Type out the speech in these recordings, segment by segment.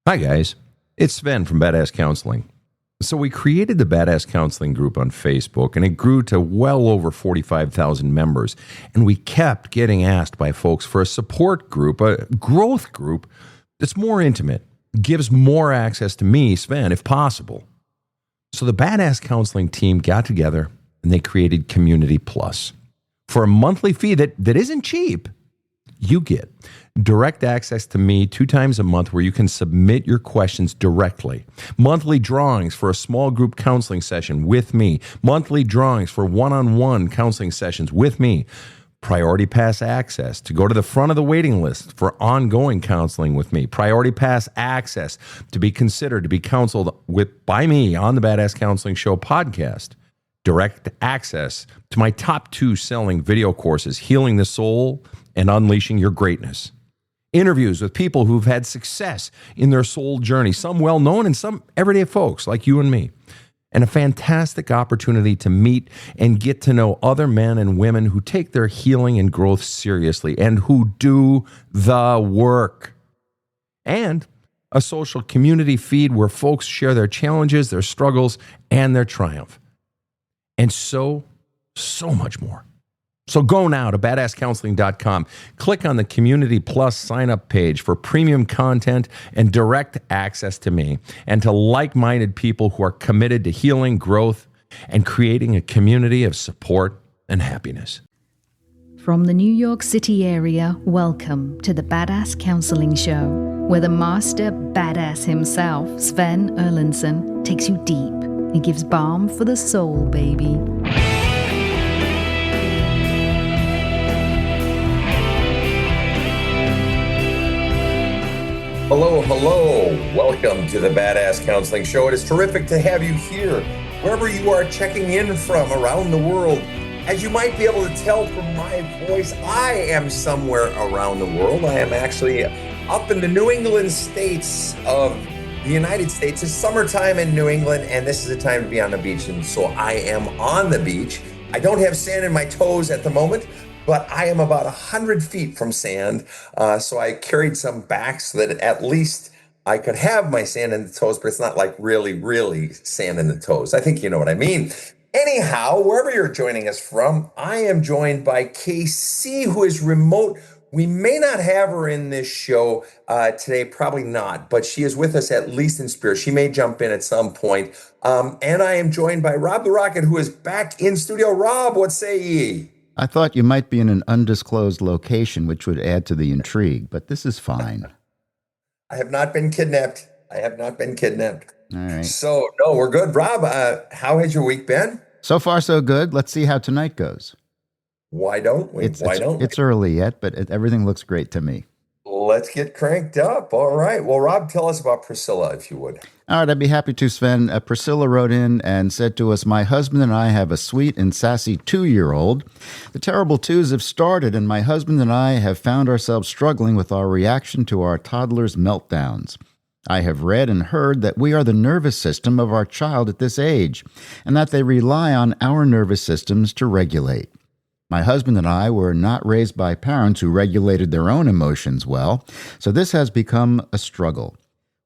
Hi, guys. It's Sven from Badass Counseling. So we created the Badass Counseling group on Facebook, and it grew to well over 45,000 members. And we kept getting asked by folks for a support group, a growth group that's more intimate, gives more access to me, Sven, if possible. So the Badass Counseling team got together, and they created Community Plus. For a monthly fee that isn't cheap, you get direct access to me 2 times a month where you can submit your questions directly. Monthly drawings for a small group counseling session with me. Monthly drawings for one-on-one counseling sessions with me. Priority Pass access to go to the front of the waiting list for ongoing counseling with me. Priority Pass access to be considered to be counseled by me on the Badass Counseling Show podcast. Direct access to my top 2 selling video courses, Healing the Soul and Unleashing Your Greatness. Interviews with people who've had success in their soul journey, some well-known and some everyday folks like you and me. And a fantastic opportunity to meet and get to know other men and women who take their healing and growth seriously and who do the work. And a social community feed where folks share their challenges, their struggles, and their triumph. And so much more. So go now to badasscounseling.com. Click on the Community Plus sign-up page for premium content and direct access to me and to like-minded people who are committed to healing, growth, and creating a community of support and happiness. From the New York City area, welcome to the Badass Counseling Show, where the master badass himself, Sven Erlandson, takes you deep and gives balm for the soul, baby. Hello. Welcome to the Badass Counseling Show. It is terrific to have you here, wherever you are checking in from around the world. As you might be able to tell from my voice, I am somewhere around the world. I am actually up in the New England states of the United States. It's summertime in New England, and this is a time to be on the beach, and so I am on the beach. I don't have sand in my toes at the moment, but I am about 100 feet from sand, so I carried some back so that at least I could have my sand in the toes, but it's not like really sand in the toes. I think you know what I mean. Anyhow, wherever you're joining us from, I am joined by KC, who is remote. We may not have her in this show today, probably not, but she is with us at least in spirit. She may jump in at some point. And I am joined by Rob the Rocket, who is back in studio. Rob, what say ye? I thought you might be in an undisclosed location, which would add to the intrigue, but this is fine. I have not been kidnapped. All right. So, no, we're good. Rob, how has your week been? So far, so good. Let's see how tonight goes. Why don't we? It's early yet, but everything looks great to me. Let's get cranked up. All right. Well, Rob, tell us about Priscilla, if you would. All right, I'd be happy to, Sven. Priscilla wrote in and said to us, "My husband and I have a sweet and sassy 2-year-old. The terrible twos have started, and my husband and I have found ourselves struggling with our reaction to our toddler's meltdowns. I have read and heard that we are the nervous system of our child at this age, and that they rely on our nervous systems to regulate. My husband and I were not raised by parents who regulated their own emotions well, so this has become a struggle.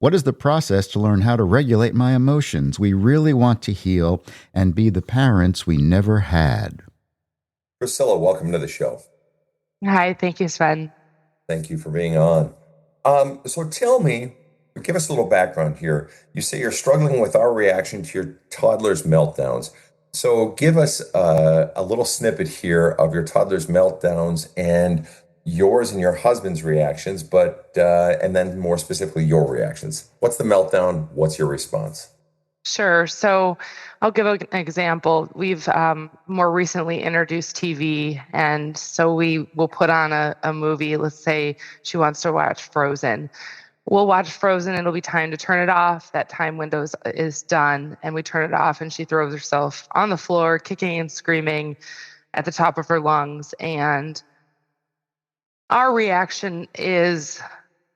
What is the process to learn how to regulate my emotions? We really want to heal and be the parents we never had." Priscilla, welcome to the show. Hi, thank you, Sven. Thank you for being on. So tell me, give us a little background here. You say you're struggling with our reaction to your toddler's meltdowns. So give us a little snippet here of your toddler's meltdowns and yours and your husband's reactions, but and then more specifically your reactions. What's the meltdown? What's your response? Sure. So I'll give an example. We've more recently introduced TV, and so we will put on a movie. Let's say she wants to watch Frozen. We'll watch Frozen. It'll be time to turn it off. That time window is done, and we turn it off, and she throws herself on the floor, kicking and screaming at the top of her lungs. And our reaction is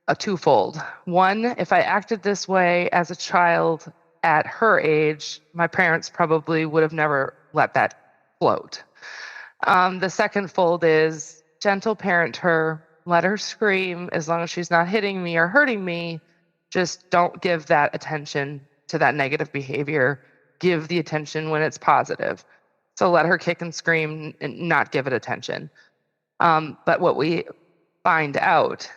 a twofold. One, if I acted this way as a child at her age, my parents probably would have never let that float. The second fold is gentle parent her, let her scream as long as she's not hitting me or hurting me. Just don't give that attention to that negative behavior. Give the attention when it's positive. So let her kick and scream and not give it attention. But what we find out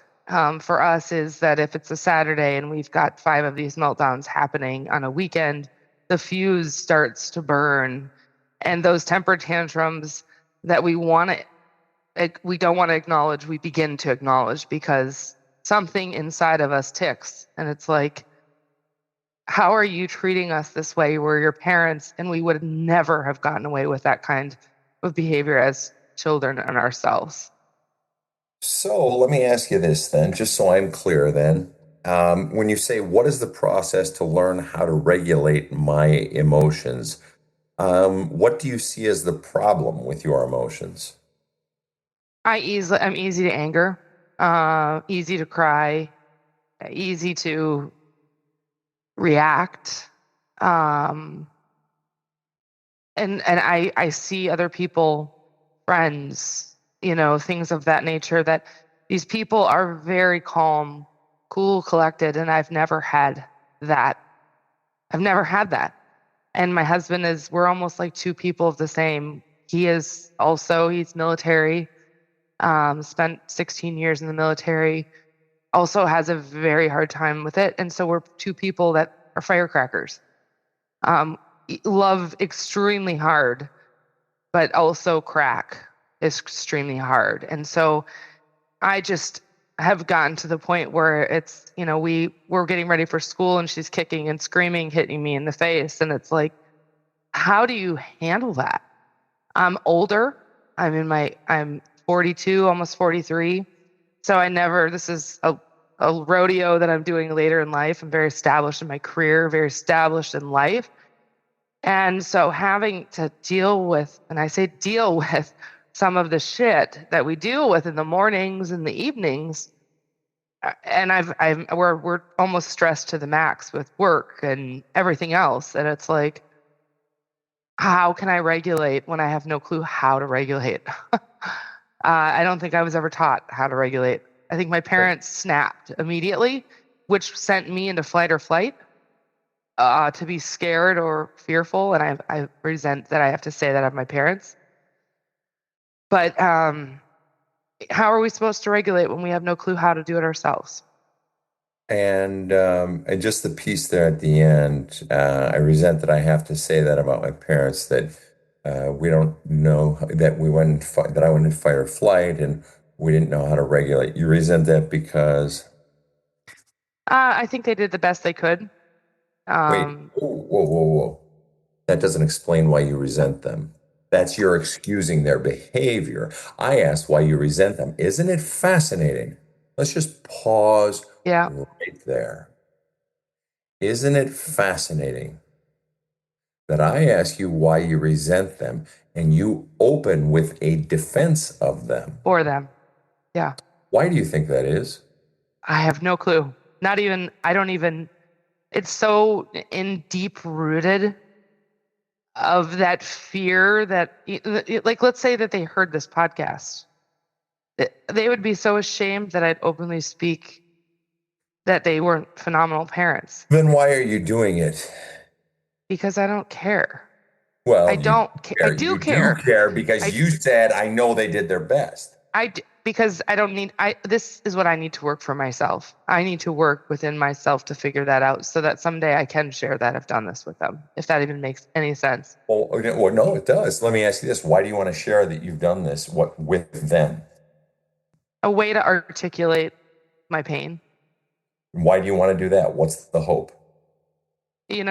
for us is that if it's a Saturday and we've got 5 of these meltdowns happening on a weekend, the fuse starts to burn, and those temper tantrums that we don't want to acknowledge, we begin to acknowledge because something inside of us ticks, and it's like, how are you treating us this way? We're your parents, and we would never have gotten away with that kind of behavior as children and ourselves. So let me ask you this then, just so I'm clear then. When you say, what is the process to learn how to regulate my emotions? What do you see as the problem with your emotions? I'm easy to anger, easy to cry, easy to react. And I see other people, friends, things of that nature, that these people are very calm, cool, collected, and I've never had that. I've never had that. And my husband we're almost like two people of the same. He's military, spent 16 years in the military, also has a very hard time with it. And so we're two people that are firecrackers. Love extremely hard, but also crack is extremely hard. And so I just have gotten to the point where it's, we're getting ready for school and she's kicking and screaming, hitting me in the face. And it's like, how do you handle that? I'm older. I'm 42, almost 43. So this is a rodeo that I'm doing later in life. I'm very established in my career, very established in life. And so having to deal with, and I say deal with, some of the shit that we deal with in the mornings and the evenings, and we're almost stressed to the max with work and everything else. And it's like, how can I regulate when I have no clue how to regulate? I don't think I was ever taught how to regulate. I think my parents snapped immediately, which sent me into flight or flight, to be scared or fearful. And I resent that I have to say that of my parents. But how are we supposed to regulate when we have no clue how to do it ourselves? And just the piece there at the end, I resent that I have to say that about my parents, that we don't know that that I went in fight or flight and we didn't know how to regulate. You resent that because? I think they did the best they could. Wait, whoa. That doesn't explain why you resent them. That's your excusing their behavior. I asked why you resent them. Isn't it fascinating? Let's just pause right there. Isn't it fascinating that I ask you why you resent them and you open with a defense of them? For them. Yeah. Why do you think that is? I have no clue. It's so deep rooted of that fear that, like, let's say that they heard this podcast. They would be so ashamed that I'd openly speak that they weren't phenomenal parents. Then why are you doing it? Because I don't care. Well, I don't care. I do care. You do care because you said, I know they did their best. Because I don't need, this is what I need to work for myself. I need to work within myself to figure that out so that someday I can share that I've done this with them, if that even makes any sense. Well, no, it does. Let me ask you this. Why do you want to share that you've done this with them? A way to articulate my pain. Why do you want to do that? What's the hope? I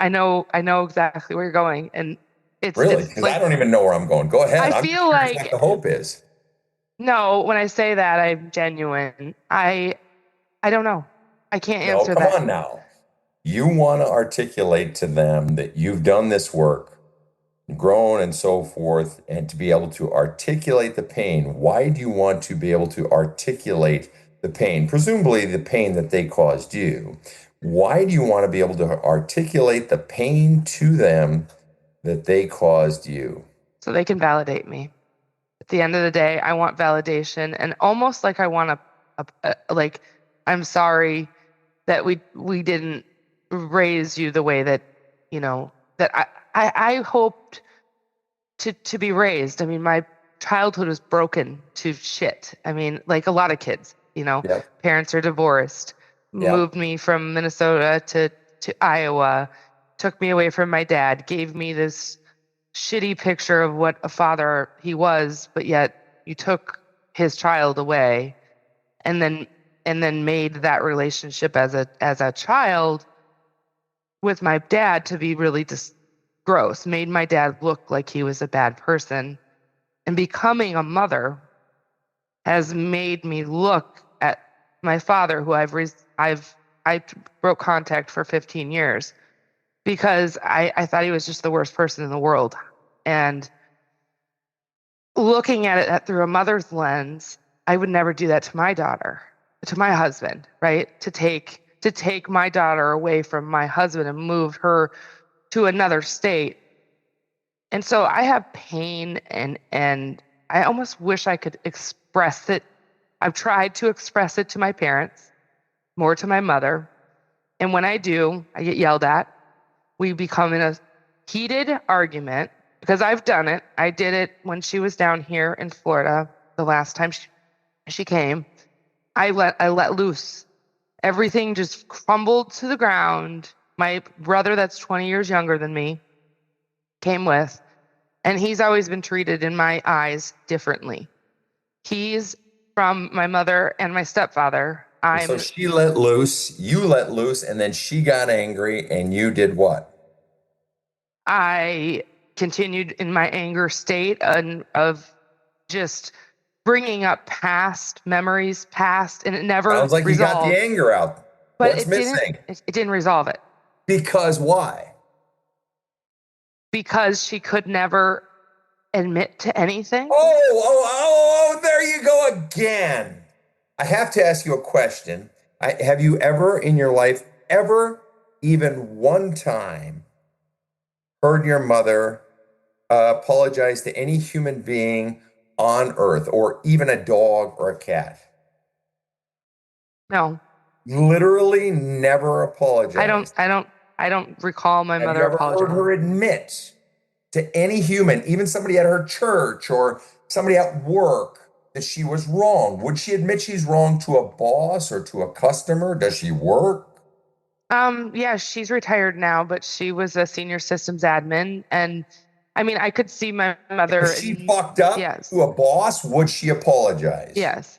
know exactly where you're going. And it's really, because like, I don't even know where I'm going. Go ahead. I feel like what the hope is. No, when I say that, I'm genuine. I don't know. I can't answer that. Come on now. You want to articulate to them that you've done this work, grown and so forth, and to be able to articulate the pain. Why do you want to be able to articulate the pain? Presumably the pain that they caused you. Why do you want to be able to articulate the pain to them that they caused you? So they can validate me. At the end of the day, I want validation, and almost like I want like, I'm sorry that we didn't raise you the way that, that I hoped to be raised. I mean, my childhood was broken to shit. I mean, like a lot of kids, Yeah. parents are divorced, Yeah. moved me from Minnesota to Iowa, took me away from my dad, gave me this shitty picture of what a father he was, but yet you took his child away, and then made that relationship as a child with my dad to be really just gross, made my dad look like he was a bad person. And becoming a mother has made me look at my father, who I broke contact for 15 years because I thought he was just the worst person in the world. And looking at it through a mother's lens, I would never do that to my daughter, to my husband, right? To take my daughter away from my husband and move her to another state. And so I have pain, and I almost wish I could express it. I've tried to express it to my parents, more to my mother. And when I do, I get yelled at. We become in a heated argument because I've done it. I did it when she was down here in Florida the last time she came. I let loose. Everything just crumbled to the ground. My brother, that's 20 years younger than me, came with, and he's always been treated in my eyes differently. He's from my mother and my stepfather. So she let loose, you let loose, and then she got angry, and you did what? I continued in my anger state of just bringing up past memories, and it never Sounds like resolved. you got the anger out. But What's missing? It didn't resolve it. Because why? Because she could never admit to anything. Oh, there you go again. I have to ask you a question. Have you ever in your life, even one time, heard your mother apologize to any human being on earth, or even a dog or a cat? No. Literally never apologized. I don't recall my mother Have you ever apologizing. heard her admit to any human, even somebody at her church or somebody at work, that she was wrong? Would she admit she's wrong to a boss or to a customer? Does she work? Yeah, she's retired now, but she was a senior systems admin, and I mean, I could see my mother. If she fucked up to a boss, would she apologize? Yes.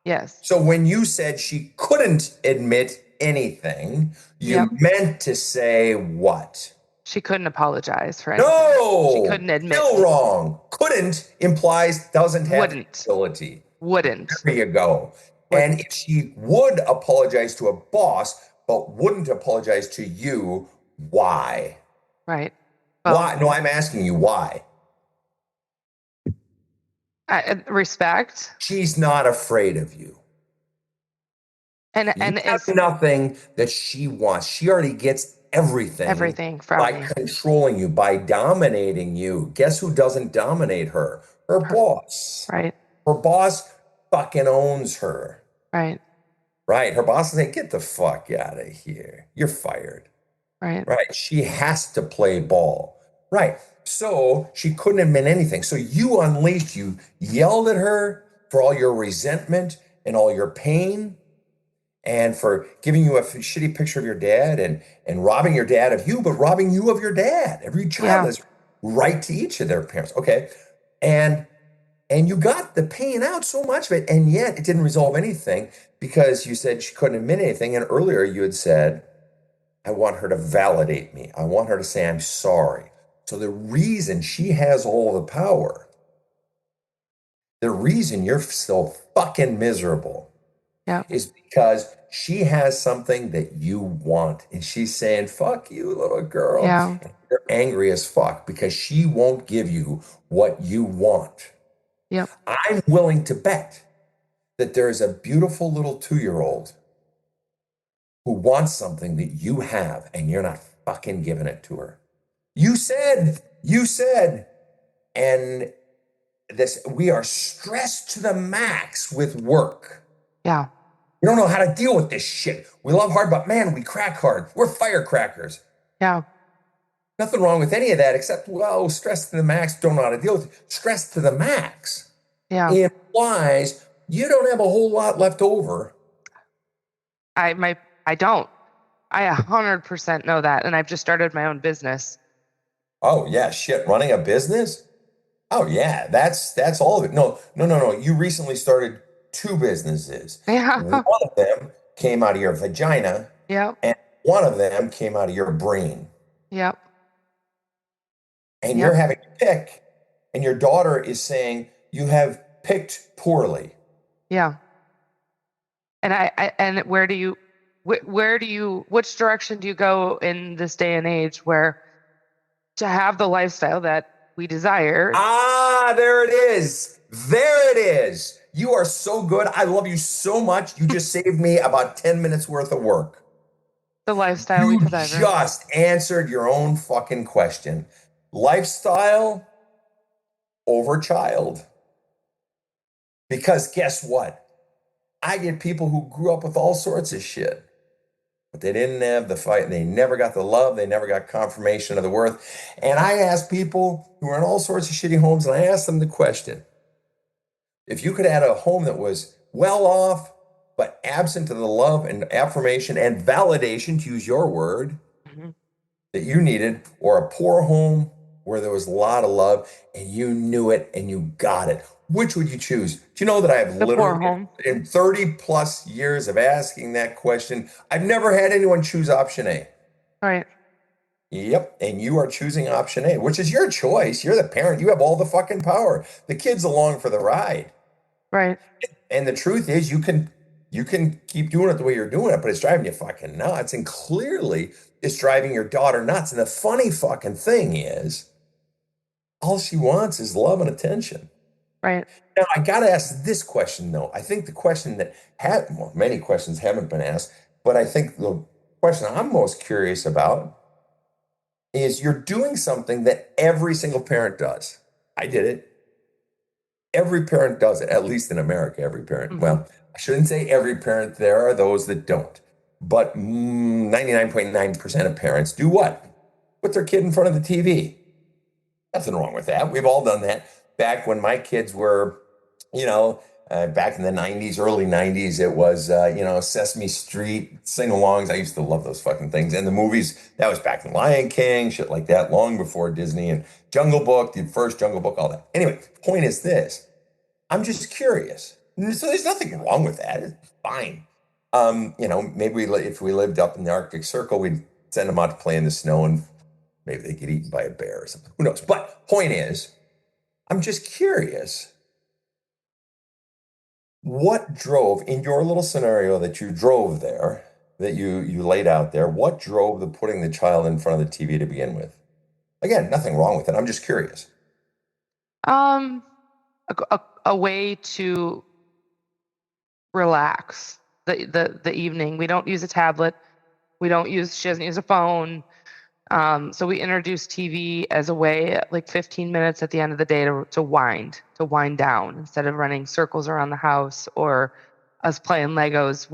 Yes. So when you said she couldn't admit anything, you meant to say what? She couldn't apologize for anything. No! She couldn't admit. Still wrong. Couldn't implies doesn't have the ability. Wouldn't. There you go. And if she would apologize to a boss, but wouldn't apologize to you, why? Right. Well, why? No, I'm asking you why. Respect. She's not afraid of you. And it's nothing that she wants. She already gets everything from by controlling you, by dominating you. Guess who doesn't dominate her? Her boss. Right. Her boss fucking owns her. Right. Right. Her boss is saying, get the fuck out of here. You're fired. Right. Right. She has to play ball. Right. So she couldn't admit anything. So you unleashed, you yelled at her for all your resentment and all your pain, and for giving you a shitty picture of your dad and robbing your dad of you, but robbing you of your dad. Every child has right to each of their parents. Okay. And you got the pain out, so much of it, and yet it didn't resolve anything because you said she couldn't admit anything. And earlier you had said, I want her to validate me. I want her to say, I'm sorry. So the reason she has all the power, the reason you're so fucking miserable is because she has something that you want. And she's saying, fuck you, little girl. Yeah. And you're angry as fuck because she won't give you what you want. Yep. I'm willing to bet that there is a beautiful little 2-year-old who wants something that you have and you're not fucking giving it to her. You said, and we are stressed to the max with work. Yeah. We don't know how to deal with this shit. We love hard, but man, we crack hard. We're firecrackers. Yeah. Nothing wrong with any of that except, well, stress to the max, don't know how to deal with it. Stress to the max implies you don't have a whole lot left over. I don't. I 100% know that, and I've just started my own business. Oh yeah, shit, running a business? Oh yeah, that's all of it. No. You recently started 2 businesses. Yeah. One of them came out of your vagina. Yep. And one of them came out of your brain. Yep. And you're having to pick, and your daughter is saying you have picked poorly. Yeah. And which direction do you go in this day and age where to have the lifestyle that we desire? There it is. There it is. You are so good. I love you so much. You just saved me about 10 minutes worth of work. The lifestyle we desire. You just answered your own fucking question. Lifestyle over child. Because guess what? I get people who grew up with all sorts of shit, but they didn't have the fight. They never got the love. They never got confirmation of the worth. And I ask people who are in all sorts of shitty homes, and I ask them the question, if you could add a home that was well off, but absent of the love and affirmation and validation, to use your word, that you needed, or a poor home where there was a lot of love and you knew it and you got it, which would you choose? Do you know that I have literally, in 30 plus years of asking that question, I've never had anyone choose option A. Right. Yep. And you are choosing option A, which is your choice. You're the parent. You have all the fucking power. The kid's along for the ride. Right. And the truth is you can keep doing it the way you're doing it, but it's driving you fucking nuts. And clearly it's driving your daughter nuts. And the funny fucking thing is all she wants is love and attention. Right. Now, I got to ask this question, though. I think the question that many questions haven't been asked, but I think the question I'm most curious about is you're doing something that every single parent does. I did it. Every parent does it, at least in America, every parent. Well, I shouldn't say every parent. There are those that don't. But 99.9% of parents do what? Put their kid in front of the TV. Nothing wrong with that. We've all done that. Back when my kids were, back in the 90s, early 90s, it was, Sesame Street, sing-alongs. I used to love those fucking things. And the movies, that was back in Lion King, shit like that, long before Disney, and Jungle Book, the first Jungle Book, all that. Anyway, point is this. I'm just curious. So there's nothing wrong with that. It's fine. Maybe if we lived up in the Arctic Circle, we'd send them out to play in the snow and maybe they get eaten by a bear or something. Who knows? But point is, I'm just curious. What drove, in your little scenario that you drove there, that you laid out there, what drove the putting the child in front of the TV to begin with? Again, nothing wrong with it. I'm just curious. A way to relax the evening. We don't use a tablet. She doesn't use a phone. So we introduced TV as a way, like 15 minutes at the end of the day to wind down instead of running circles around the house or us playing Legos.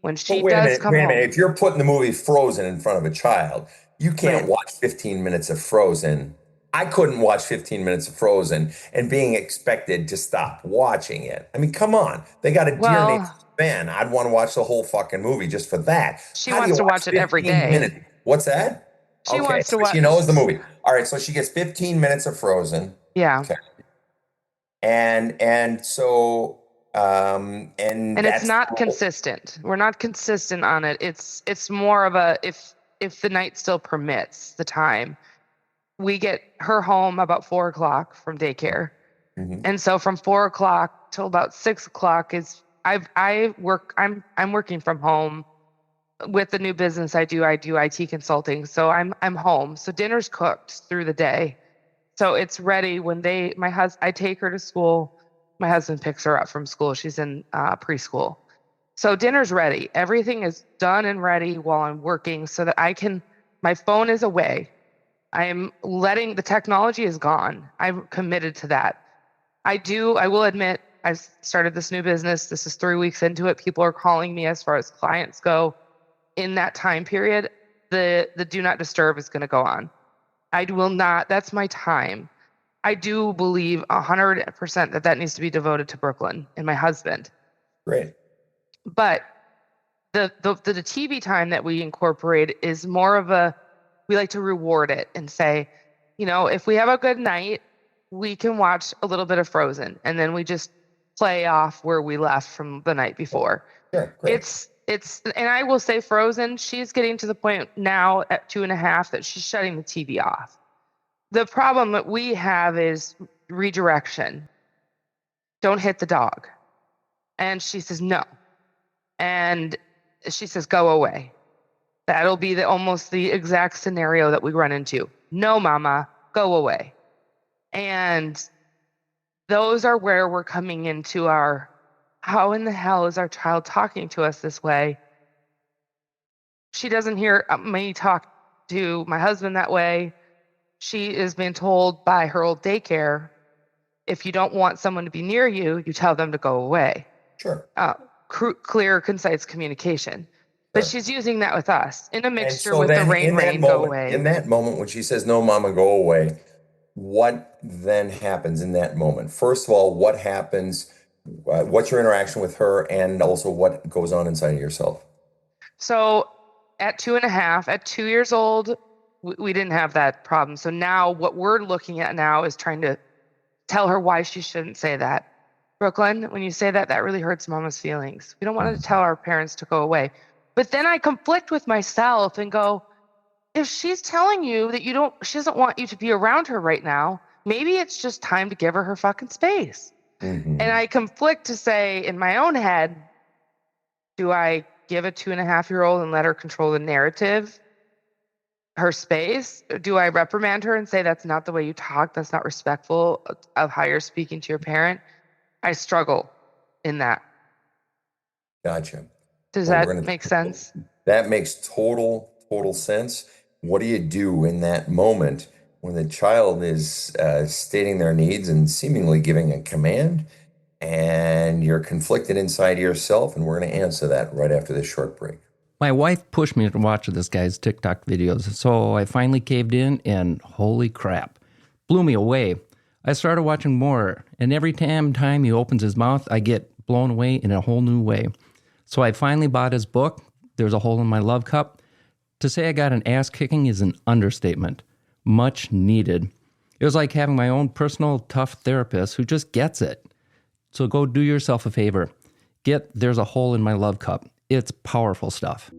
When she does come home. If you're putting the movie Frozen in front of a child, you can't watch 15 minutes of Frozen. I couldn't watch 15 minutes of Frozen and being expected to stop watching it. I mean, come on. They got a deer named Sven. I'd want to watch the whole fucking movie just for that. She wants to watch it every day. Minutes? What's that? She wants to watch. She knows the movie. All right, so she gets 15 minutes of Frozen. Yeah. Okay. And so and it's not consistent. We're not consistent on it. It's more of a if the night still permits the time. We get her home about 4:00 from daycare. And so from 4:00 till about 6:00 is I'm working from home. With the new business I do IT consulting. So I'm home. So dinner's cooked through the day. So it's ready when I take her to school. My husband picks her up from school. She's in preschool. So dinner's ready. Everything is done and ready while I'm working so that my phone is away. The technology is gone. I'm committed to that. I will admit, I started this new business. This is 3 weeks into it. People are calling me as far as clients go. In that time period, the do not disturb is going to go on. I will not, that's my time. I do believe 100% that needs to be devoted to Brooklyn and my husband. Great. But the TV time that we incorporate is more of we like to reward it and say, if we have a good night, we can watch a little bit of Frozen, and then we just play off where we left from the night before. Sure, great. And I will say Frozen, she's getting to the point now at 2.5 that she's shutting the TV off. The problem that we have is redirection. Don't hit the dog. And she says, no. And she says, go away. That'll be almost the exact scenario that we run into. No, mama, go away. And those are where we're coming into how in the hell is our child talking to us this way? She doesn't hear me talk to my husband that way. She is being told by her old daycare, if you don't want someone to be near you, you tell them to go away. Sure. Clear, concise communication. But she's using that with us in a mixture so with the rain, go away. In that moment, when she says, no, mama, go away, what then happens in that moment? First of all, what happens? What's your interaction with her, and also what goes on inside of yourself? So at 2.5, at 2 years old, we didn't have that problem. So now what we're looking at now is trying to tell her why she shouldn't say that. Brooklyn, when you say that, that really hurts mama's feelings. We don't want to tell our parents to go away. But then I conflict with myself and go, if she's telling you that she doesn't want you to be around her right now, maybe it's just time to give her fucking space. Mm-hmm. And I conflict to say in my own head, do I give a 2.5-year-old and let her control the narrative, her space? Do I reprimand her and say, that's not the way you talk, that's not respectful of how you're speaking to your parent? I struggle in that. Gotcha. Does that make sense? That makes total sense. What do you do in that moment when the child is stating their needs and seemingly giving a command, and you're conflicted inside yourself? And we're going to answer that right after this short break. My wife pushed me to watch this guy's TikTok videos, so I finally caved in, and holy crap, blew me away. I started watching more, and every time he opens his mouth, I get blown away in a whole new way. So I finally bought his book, There's a Hole in My Love Cup. To say I got an ass kicking is an understatement. Much needed. It was like having my own personal tough therapist who just gets it. So go do yourself a favor. Get There's a Hole in My Love Cup. It's powerful stuff.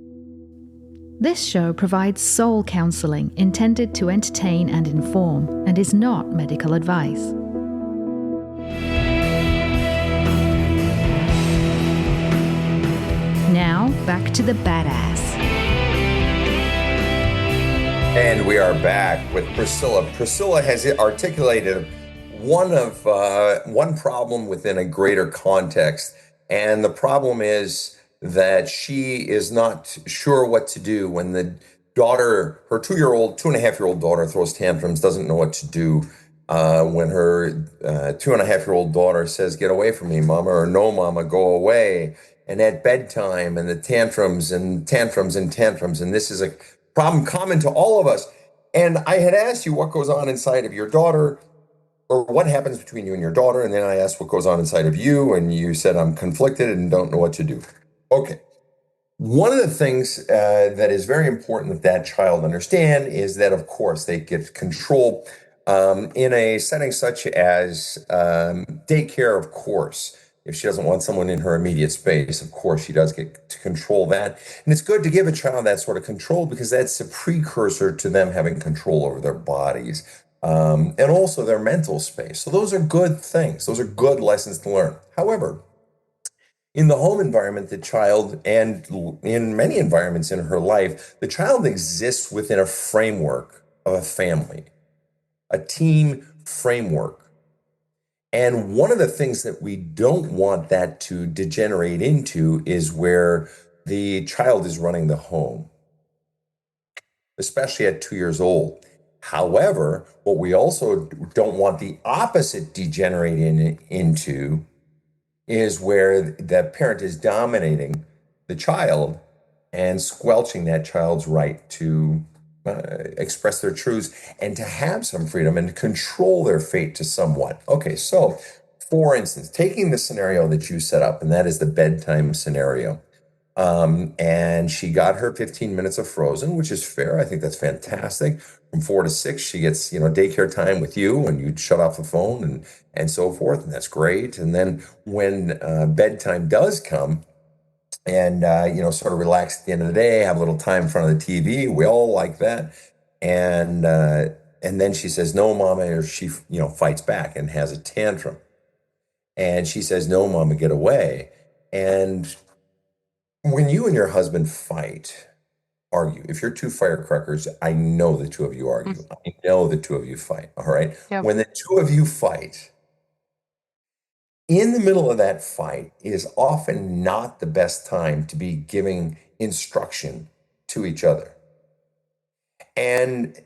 This show provides soul counseling intended to entertain and inform, and is not medical advice. Now, back to the badass. And we are back with Priscilla. Priscilla has articulated one problem within a greater context. And the problem is that she is not sure what to do when the daughter, her 2.5-year-old daughter throws tantrums, doesn't know what to do. When her 2.5-year-old daughter says, get away from me, mama, or no, mama, go away. And at bedtime, and the tantrums. And this is a problem common to all of us. And I had asked you what goes on inside of your daughter, or what happens between you and your daughter. And then I asked what goes on inside of you. And you said, I'm conflicted and don't know what to do. Okay. One of the things that is very important that child understand is that, of course, they get control in a setting such as daycare, of course. If she doesn't want someone in her immediate space, of course, she does get to control that. And it's good to give a child that sort of control, because that's a precursor to them having control over their bodies and also their mental space. So those are good things. Those are good lessons to learn. However, in the home environment, the child, and in many environments in her life, the child exists within a framework of a family, a team framework. And one of the things that we don't want that to degenerate into is where the child is running the home, especially at 2 years old. However, what we also don't want the opposite degenerate into is where the parent is dominating the child and squelching that child's right to express their truths and to have some freedom and to control their fate to somewhat. Okay, so for instance, taking the scenario that you set up, and that is the bedtime scenario. And she got her 15 minutes of Frozen, which is fair. I think that's fantastic. From 4 to 6, she gets, daycare time with you, and you shut off the phone and so forth, and that's great. And then when bedtime does come, and sort of relax at the end of the day, have a little time in front of the TV. We all like that. And then she says, "No, Mama," or she fights back and has a tantrum. And she says, "No, Mama, get away." And when you and your husband argue, if you're two firecrackers, I know the two of you argue. I know the two of you fight. All right. Yep. When the two of you fight, in the middle of that fight is often not the best time to be giving instruction to each other. And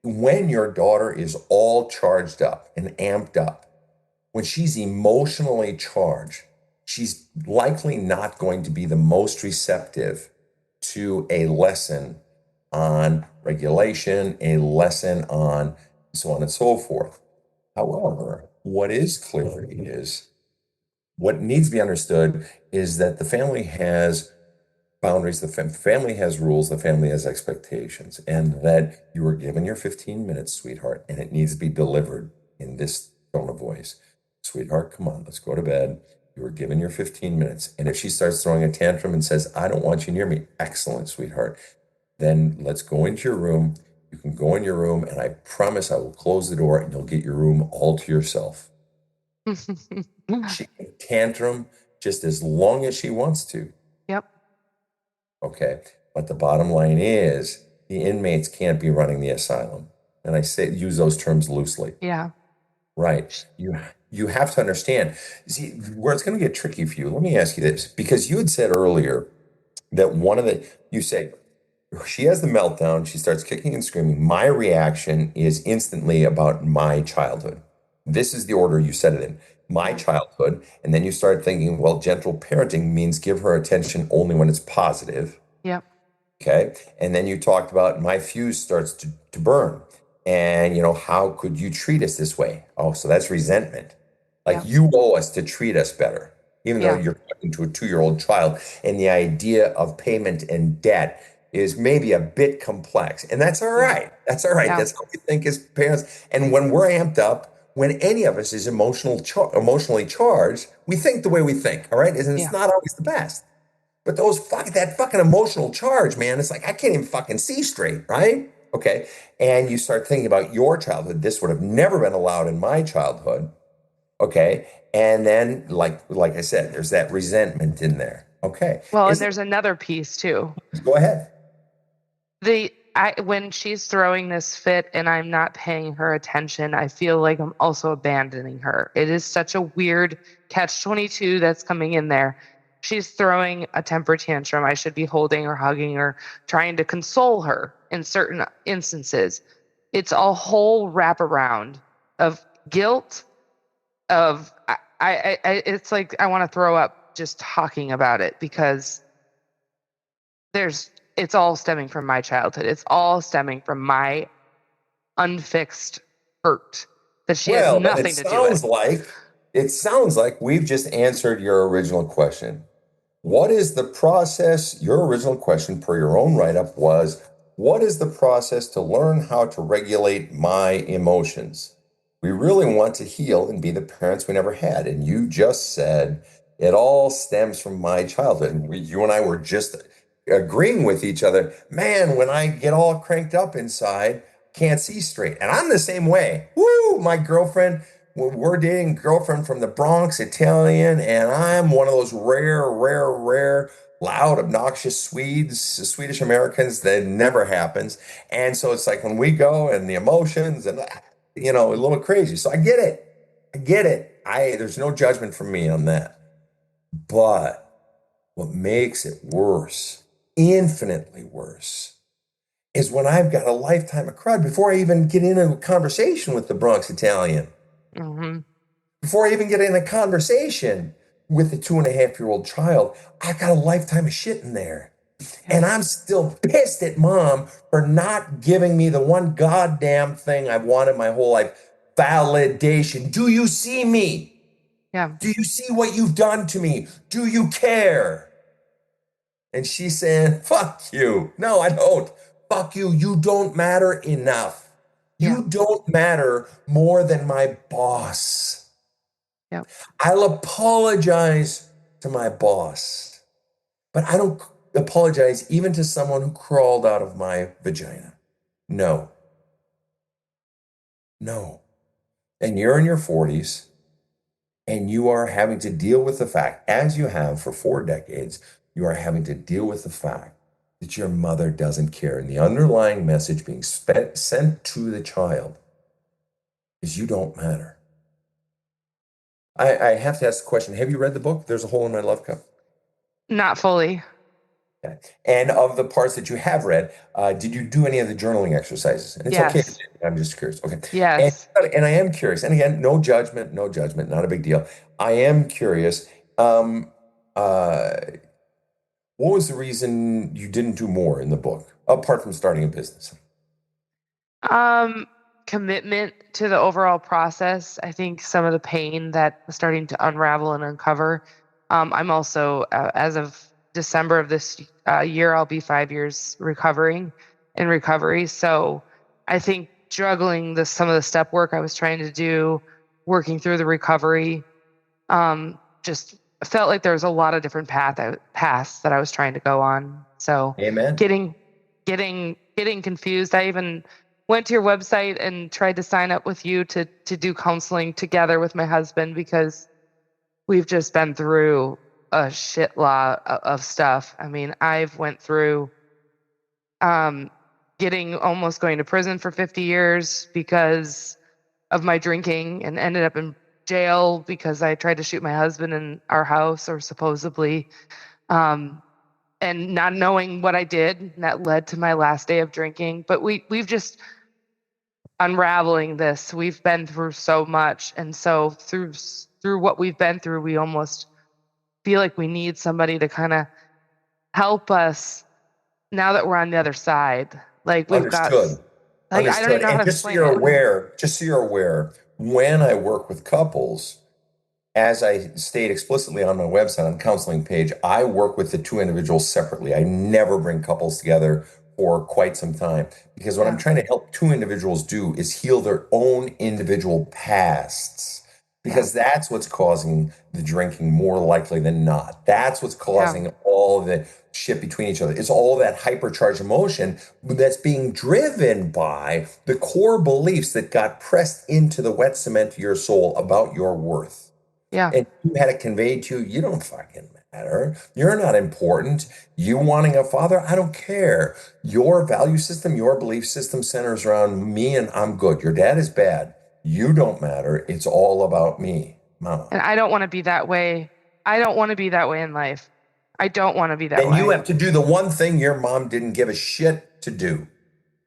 when your daughter is all charged up and amped up, when she's emotionally charged, she's likely not going to be the most receptive to a lesson on regulation, a lesson on so on and so forth. However, what is clear is what needs to be understood is that the family has boundaries, the family has rules, the family has expectations, and that you were given your 15 minutes, sweetheart, and it needs to be delivered in this tone of voice. Sweetheart, come on, let's go to bed. You were given your 15 minutes. And if she starts throwing a tantrum and says, "I don't want you near me," excellent, sweetheart. Then let's go into your room. You can go in your room, and I promise I will close the door and you'll get your room all to yourself. She can tantrum just as long as she wants to. Yep. Okay. But the bottom line is the inmates can't be running the asylum. And I use those terms loosely. Yeah. Right. You have to understand. See, where it's going to get tricky for you, let me ask you this, because you had said earlier that you say, she has the meltdown, she starts kicking and screaming. My reaction is instantly about my childhood. This is the order you said it in. My childhood. And then you start thinking, well, gentle parenting means give her attention only when it's positive. Yep. Okay. And then you talked about my fuse starts to burn. And, how could you treat us this way? Oh, so that's resentment. Like you owe us to treat us better, even though you're talking to a 2-year-old child. And the idea of payment and debt is maybe a bit complex. And that's all right. That's all right. Yeah. That's how we think as parents. And when we're amped up, when any of us is emotionally charged, we think the way we think, all right? And it's not always the best. But that fucking emotional charge, man, it's like, I can't even fucking see straight, right? Okay. And you start thinking about your childhood. This would have never been allowed in my childhood. Okay. And then, like I said, there's that resentment in there. Okay. Well, and there's another piece too. Go ahead. When she's throwing this fit and I'm not paying her attention, I feel like I'm also abandoning her. It is such a weird catch-22 that's coming in there. She's throwing a temper tantrum. I should be holding or hugging her, trying to console her in certain instances. It's a whole wraparound of guilt, it's like I want to throw up just talking about it, because it's all stemming from my childhood. It's all stemming from my unfixed hurt that she has nothing to do with. It sounds like we've just answered your original question. What is the process? Your original question per your own write-up was, what is the process to learn how to regulate my emotions? We really want to heal and be the parents we never had. And you just said it all stems from my childhood. And you and I were just agreeing with each other. Man, when I get all cranked up inside, can't see straight. And I'm the same way. Woo! My girlfriend, we're dating a girlfriend from the Bronx, Italian, and I'm one of those rare, loud, obnoxious Swedish Americans that never happens. And so it's like when we go and the emotions and, a little crazy. So I get it. There's no judgment from me on that. But what makes it worse, infinitely worse, is when I've got a lifetime of crud before I even get into a conversation with the Bronx Italian. Mm-hmm. Before I even get in a conversation with the 2.5-year-old child, I've got a lifetime of shit in there. And I'm still pissed at mom for not giving me the one goddamn thing I've wanted my whole life. Validation. Do you see me? Yeah. Do you see what you've done to me? Do you care? And she's saying, fuck you. No, I don't. Fuck you. You don't matter enough. You don't matter more than my boss. Yeah. I'll apologize to my boss, but I don't apologize even to someone who crawled out of my vagina. No. No. And you're in your 40s and you are having to deal with the fact, as you have for 4 decades, you are having to deal with the fact that your mother doesn't care. And the underlying message being sent to the child is you don't matter. I have to ask the question, have you read the book, There's a Hole in My Love Cup? Not fully. Okay. And of the parts that you have read, did you do any of the journaling exercises? And it's okay. Yes. I'm just curious. Okay. Yes. And I am curious. And again, no judgment, not a big deal. I am curious. What was the reason you didn't do more in the book, apart from starting a business? Commitment to the overall process. I think some of the pain that was starting to unravel and uncover. I'm also, as of December of this year, I'll be 5 years in recovery. So I think juggling some of the step work I was trying to do, working through the recovery, just felt like there was a lot of different paths that I was trying to go on. So Amen. getting confused. I even went to your website and tried to sign up with you to do counseling together with my husband, because we've just been through a shit lot of stuff. I mean, I've went through almost going to prison for 50 years because of my drinking, and ended up in jail because I tried to shoot my husband in our house, or supposedly, and not knowing what I did, and that led to my last day of drinking. But we've just unraveling this. We've been through so much, and so through what we've been through, we almost feel like we need somebody to kind of help us now that we're on the other side. Like we've Understood. got, like, I don't even know how to just so explain you're it. aware, when I work with couples, as I state explicitly on my website, on the counseling page, I work with the two individuals separately. I never bring couples together for quite some time, because what I'm trying to help two individuals do is heal their own individual pasts, because that's what's causing the drinking more likely than not. That's what's causing all the shit between each other. It's all that hypercharged emotion that's being driven by the core beliefs that got pressed into the wet cement of your soul about your worth. Yeah. And you had it conveyed to you, you don't fucking matter. You're not important. You wanting a father, I don't care. Your value system, your belief system centers around me and I'm good. Your dad is bad. You don't matter. It's all about me, mama. And I don't want to be that way. I don't want to be that way in life. I don't want to be that way. And you have to do the one thing your mom didn't give a shit to do.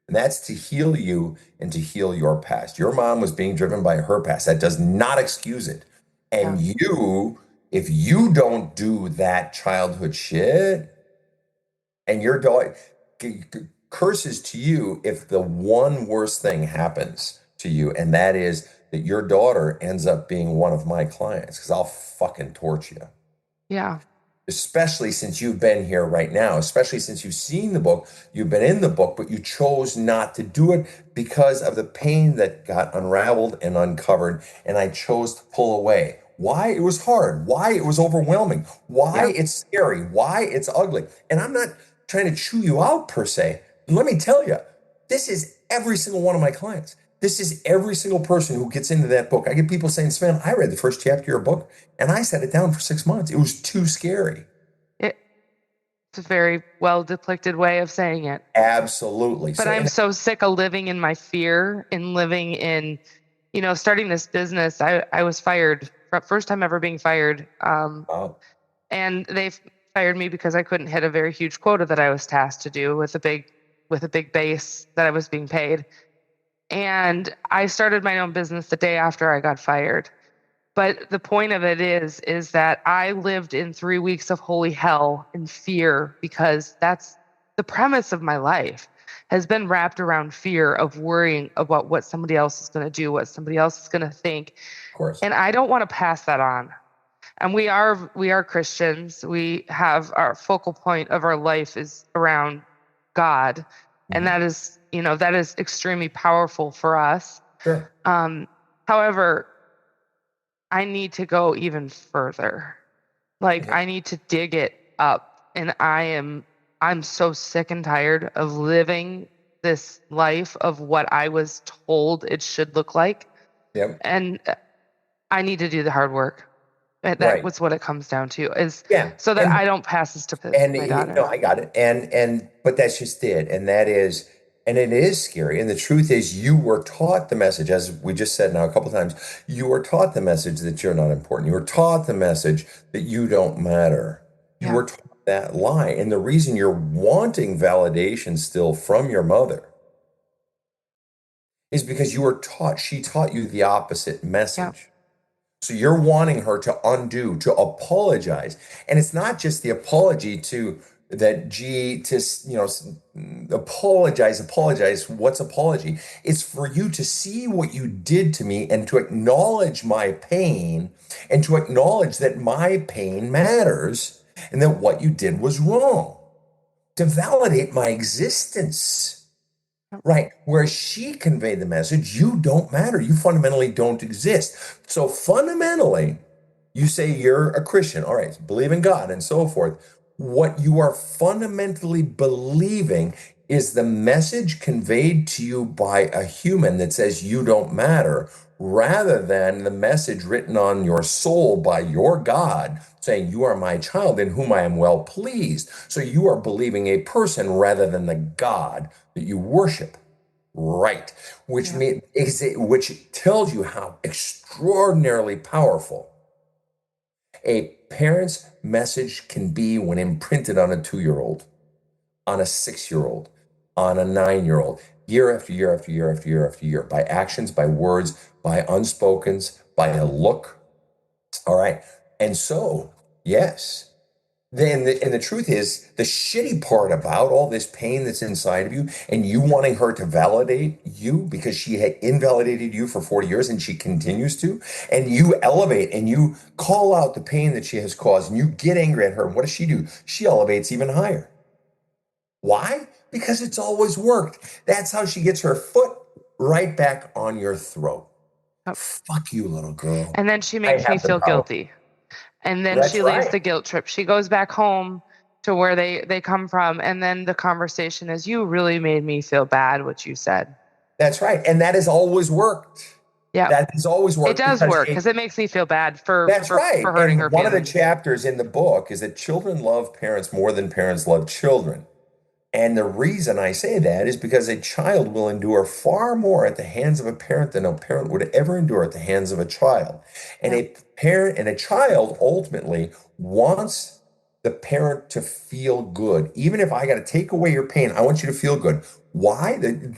And that's to heal you and to heal your past. Your mom was being driven by her past. That does not excuse it. And you, if you don't do that childhood shit, and your daughter curses to you if the one worst thing happens to you, and that is that your daughter ends up being one of my clients, because I'll fucking torch you. Yeah. Especially since you've been here right now, especially since you've seen the book, you've been in the book, but you chose not to do it because of the pain that got unraveled and uncovered. And I chose to pull away. Why? It was hard. Why? It was overwhelming. Why? It's scary. Why? It's ugly. And I'm not trying to chew you out per se. Let me tell you, this is every single one of my clients. This is every single person who gets into that book. I get people saying, Sven, I read the first chapter of your book and I set it down for 6 months. It was too scary. It's a very well depicted way of saying it. Absolutely. But I'm so sick of living in my fear and living in, starting this business. I was fired, first time ever being fired. And they fired me because I couldn't hit a very huge quota that I was tasked to do with a big base that I was being paid. And I started my own business the day after I got fired. But the point of it is that I lived in 3 weeks of holy hell in fear, because that's the premise of my life has been wrapped around fear of worrying about what somebody else is going to do, what somebody else is going to think. Of course. And I don't want to pass that on. And we are Christians. We have our focal point of our life is around God. And that is extremely powerful for us. Sure. However, I need to go even further. Like, I need to dig it up. And I'm so sick and tired of living this life of what I was told it should look like. Yep. And I need to do the hard work. And that was what it comes down to, is so that I don't pass this to my daughter. No, I got it. But that's just it. And that is, and it is scary. And the truth is, you were taught the message, as we just said now a couple of times, you were taught the message that you're not important. You were taught the message that you don't matter. You were taught that lie. And the reason you're wanting validation still from your mother is because you were taught, she taught you the opposite message. Yeah. So you're wanting her to undo, to apologize. And it's not just the apology apologize. What's apology? It's for you to see what you did to me and to acknowledge my pain and to acknowledge that my pain matters and that what you did was wrong. To validate my existence. Right. Where she conveyed the message, you don't matter. You fundamentally don't exist. So fundamentally, you say you're a Christian. All right. Believe in God and so forth. What you are fundamentally believing is the message conveyed to you by a human that says you don't matter, rather than the message written on your soul by your God saying you are my child in whom I am well pleased. So you are believing a person rather than the God that you worship. Right. Which tells you how extraordinarily powerful a parent's message can be when imprinted on a 2-year-old, on a 6-year-old, on a 9-year-old, year after year after year after year after year, by actions, by words, by unspokens, by a look. All right. And so, yes. And the truth is, the shitty part about all this pain that's inside of you and you wanting her to validate you because she had invalidated you for 40 years and she continues to, and you elevate and you call out the pain that she has caused and you get angry at her. And what does she do? She elevates even higher. Why? Because it's always worked. That's how she gets her foot right back on your throat. Oh. Fuck you, little girl. And then she makes me feel guilty. And then she leaves the guilt trip. She goes back home to where they come from. And then the conversation is, you really made me feel bad what you said. That's right. And that has always worked. Yeah. That has always worked. It does work because it makes me feel bad for hurting her feelings. One of the chapters in the book is that children love parents more than parents love children. And the reason I say that is because a child will endure far more at the hands of a parent than a parent would ever endure at the hands of a child. And a parent and a child ultimately wants the parent to feel good. Even if I got to take away your pain, I want you to feel good. Why? The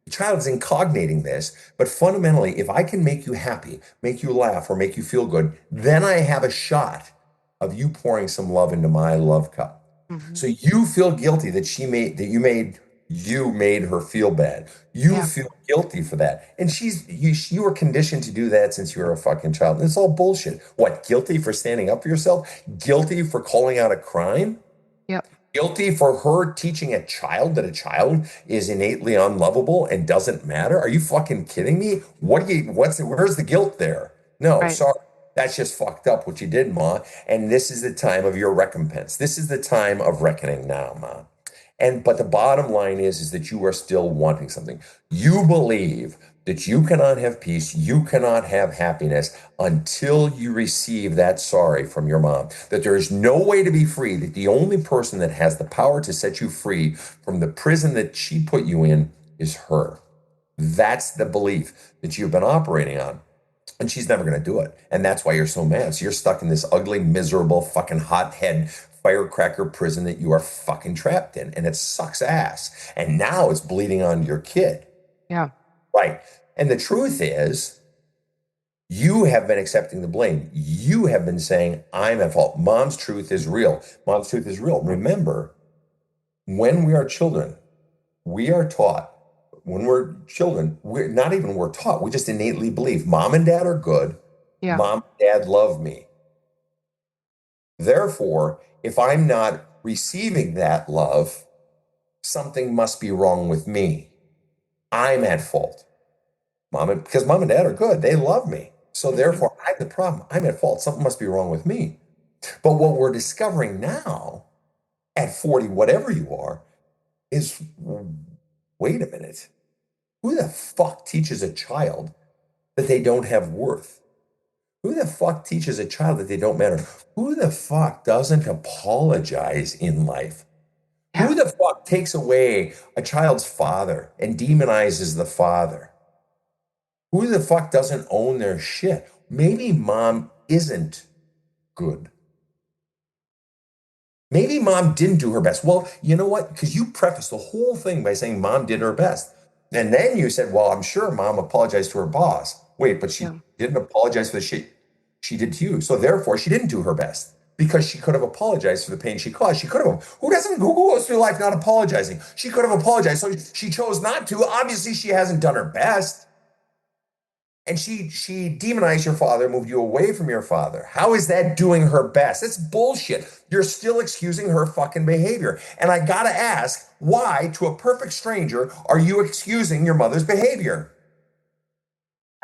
child is incognating this, but fundamentally, if I can make you happy, make you laugh, or make you feel good, then I have a shot of you pouring some love into my love cup. Mm-hmm. So you feel guilty that you made her feel bad. You feel guilty for that. And you were conditioned to do that since you were a fucking child. And it's all bullshit. What? Guilty for standing up for yourself? Guilty for calling out a crime? Yep. Guilty for her teaching a child that a child is innately unlovable and doesn't matter? Are you fucking kidding me? Where's the guilt there? No, sorry. That's just fucked up what you did, Ma. And this is the time of your recompense. This is the time of reckoning now, Ma. But the bottom line is that you are still wanting something. You believe that you cannot have peace, you cannot have happiness until you receive that sorry from your mom. That there is no way to be free, that the only person that has the power to set you free from the prison that she put you in is her. That's the belief that you've been operating on. And she's never going to do it. And that's why you're so mad. So you're stuck in this ugly, miserable, fucking hothead firecracker prison that you are fucking trapped in. And it sucks ass. And now it's bleeding on your kid. Yeah. Right. And the truth is, You have been accepting the blame. You have been saying, I'm at fault. Mom's truth is real. Mom's truth is real. Remember, when we are children, we are taught, when we're children, we're taught, we just innately believe mom and dad are good. Yeah. Mom and dad love me. Therefore, if I'm not receiving that love, something must be wrong with me. I'm at fault. Because mom and dad are good. They love me. So therefore, I'm the problem. I'm at fault. Something must be wrong with me. But what we're discovering now, at 40, whatever you are, is, wait a minute. Who the fuck teaches a child that they don't have worth? Who the fuck teaches a child that they don't matter? Who the fuck doesn't apologize in life? Who the fuck takes away a child's father and demonizes the father? Who the fuck doesn't own their shit? Maybe mom isn't good. Maybe mom didn't do her best. Well, you know what? Because you prefaced the whole thing by saying mom did her best. And then you said, well, I'm sure mom apologized to her boss. Wait, but she didn't apologize for the shit she did to you. So therefore, she didn't do her best because she could have apologized for the pain she caused. She could have. Who goes through life not apologizing? She could have apologized. So she chose not to. Obviously, she hasn't done her best. And she demonized your father, moved you away from your father. How is that doing her best? That's bullshit. You're still excusing her fucking behavior. And I gotta ask, why, to a perfect stranger, are you excusing your mother's behavior?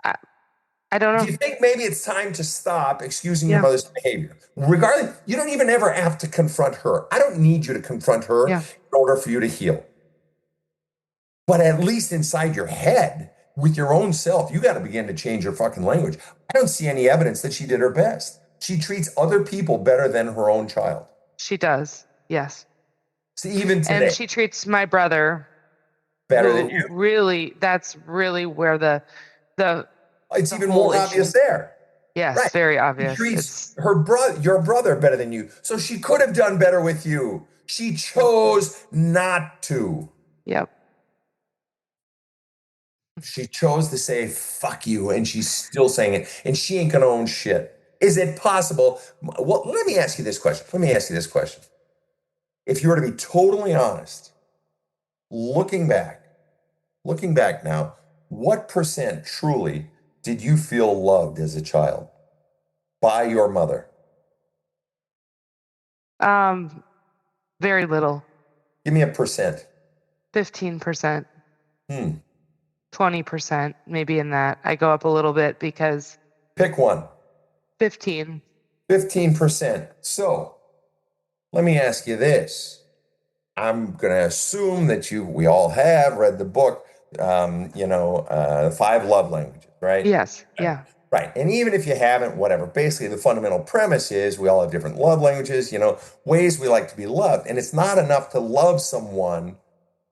I don't know. Do you think maybe it's time to stop excusing your mother's behavior? Regardless, you don't even ever have to confront her. I don't need you to confront her in order for you to heal. But at least inside your head, with your own self, you got to begin to change your fucking language. I don't see any evidence that she did her best. She treats other people better than her own child. She does, yes. See, even today. And she treats my brother better than you. Really, that's really where the it's even more obvious there. Yes, right. Very obvious. She treats your brother better than you. So she could have done better with you. She chose not to. Yep. She chose to say, fuck you, and she's still saying it, and she ain't gonna own shit. Is it possible? Well, let me ask you this question. If you were to be totally honest, looking back now, what % truly did you feel loved as a child by your mother? Very little. Give me a percent. 15%. 20%, maybe in that. I go up a little bit because... Pick one. 15. 15%. So, let me ask you this. I'm going to assume that we all have read the book, 5 Love Languages, right? Yes, yeah. Right. And even if you haven't, whatever, basically the fundamental premise is we all have different love languages, ways we like to be loved. And it's not enough to love someone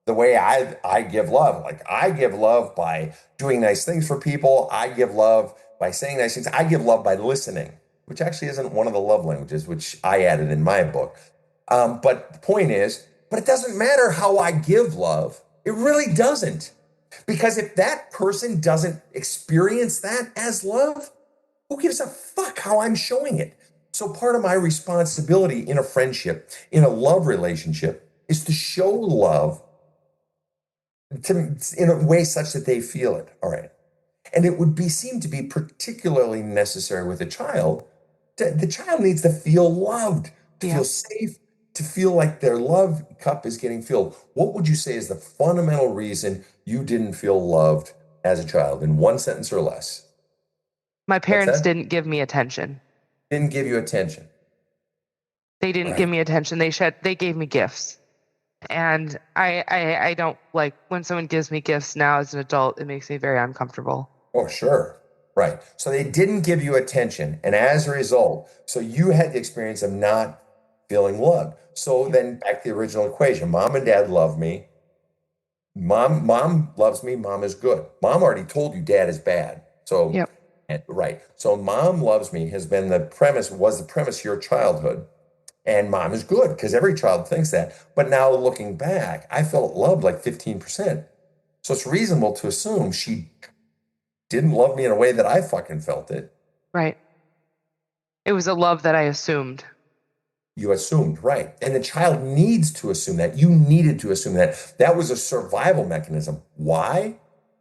the way I give love. Like, I give love by doing nice things for people. I give love by saying nice things. I give love by listening, which actually isn't one of the love languages, which I added in my book. But the point is, it doesn't matter how I give love. It really doesn't. Because if that person doesn't experience that as love, who gives a fuck how I'm showing it? So part of my responsibility in a friendship, in a love relationship, is to show love in a way such that they feel it. All right. And it would seem to be particularly necessary with a child. The child needs to feel loved, to feel safe, to feel like their love cup is getting filled. What would you say is the fundamental reason you didn't feel loved as a child, in one sentence or less? My parents didn't give me attention. Didn't give you attention. They didn't give me attention. They gave me gifts. And I don't like when someone gives me gifts now as an adult, it makes me very uncomfortable. Oh, sure. Right. So they didn't give you attention. And as a result, so you had the experience of not feeling loved. So then back to the original equation. Mom and dad love me. Mom loves me. Mom is good. Mom already told you dad is bad. So, right. So mom loves me was the premise of your childhood. And mom is good, because every child thinks that. But now looking back, I felt loved like 15%. So it's reasonable to assume she didn't love me in a way that I fucking felt it. Right. It was a love that I assumed. You assumed, right. And the child needs to assume that. You needed to assume that. That was a survival mechanism. Why?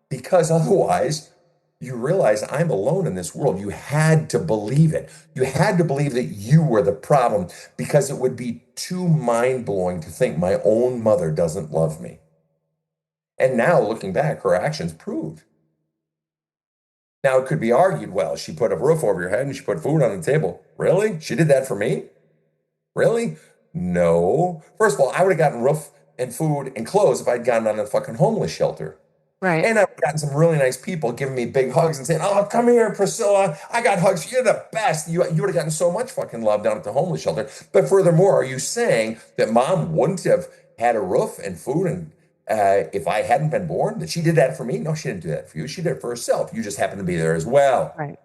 Because otherwise, you realize I'm alone in this world. You had to believe it. You had to believe that you were the problem because it would be too mind-blowing to think my own mother doesn't love me. And now, looking back, her actions proved. Now, it could be argued, well, she put a roof over your head and she put food on the table. Really? She did that for me? Really? No. First of all, I would have gotten roof and food and clothes if I'd gotten on a fucking homeless shelter. Right. And I've gotten some really nice people giving me big hugs and saying, oh, come here, Priscilla. I got hugs. You're the best. You would have gotten so much fucking love down at the homeless shelter. But furthermore, are you saying that mom wouldn't have had a roof and food and if I hadn't been born, that she did that for me? No, she didn't do that for you. She did it for herself. You just happened to be there as well. Right.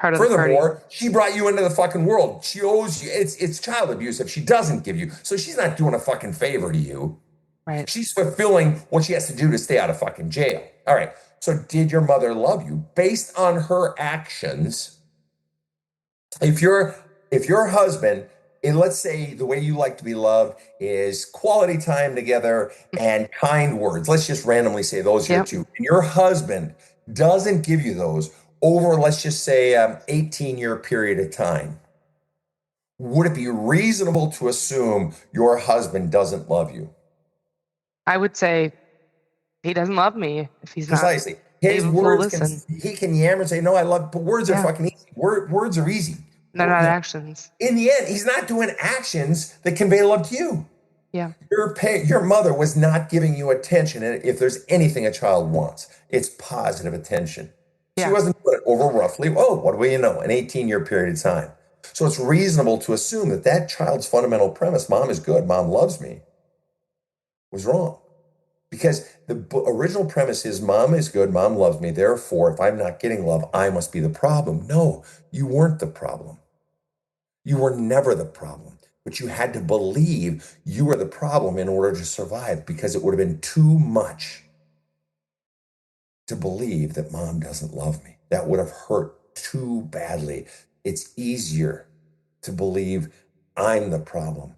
Part of the Furthermore, party. she brought you into the fucking world. She owes you. It's child abuse if she doesn't give you. So she's not doing a fucking favor to you. Right. She's fulfilling what she has to do to stay out of fucking jail. All right. So did your mother love you based on her actions? If your husband, and let's say the way you like to be loved is quality time together and kind words. Let's just randomly say those are your two. And your husband doesn't give you those over, let's just say, 18-year period of time. Would it be reasonable to assume your husband doesn't love you? I would say he doesn't love me if he's Precisely. not His able to words listen. he can yammer and say, no, I love, but words are fucking easy. Words are easy. They're not actions. In the end, he's not doing actions that convey love to you. Yeah. Your mother was not giving you attention. And if there's anything a child wants, it's positive attention. Yeah. She wasn't doing it over roughly, what do you know, an 18-year period of time. So it's reasonable to assume that that child's fundamental premise, mom is good, mom loves me, was wrong. Because the original premise is mom is good, mom loves me, therefore, if I'm not getting love, I must be the problem. No, you weren't the problem. You were never the problem. But you had to believe you were the problem in order to survive, because it would have been too much to believe that mom doesn't love me. That would have hurt too badly. It's easier to believe I'm the problem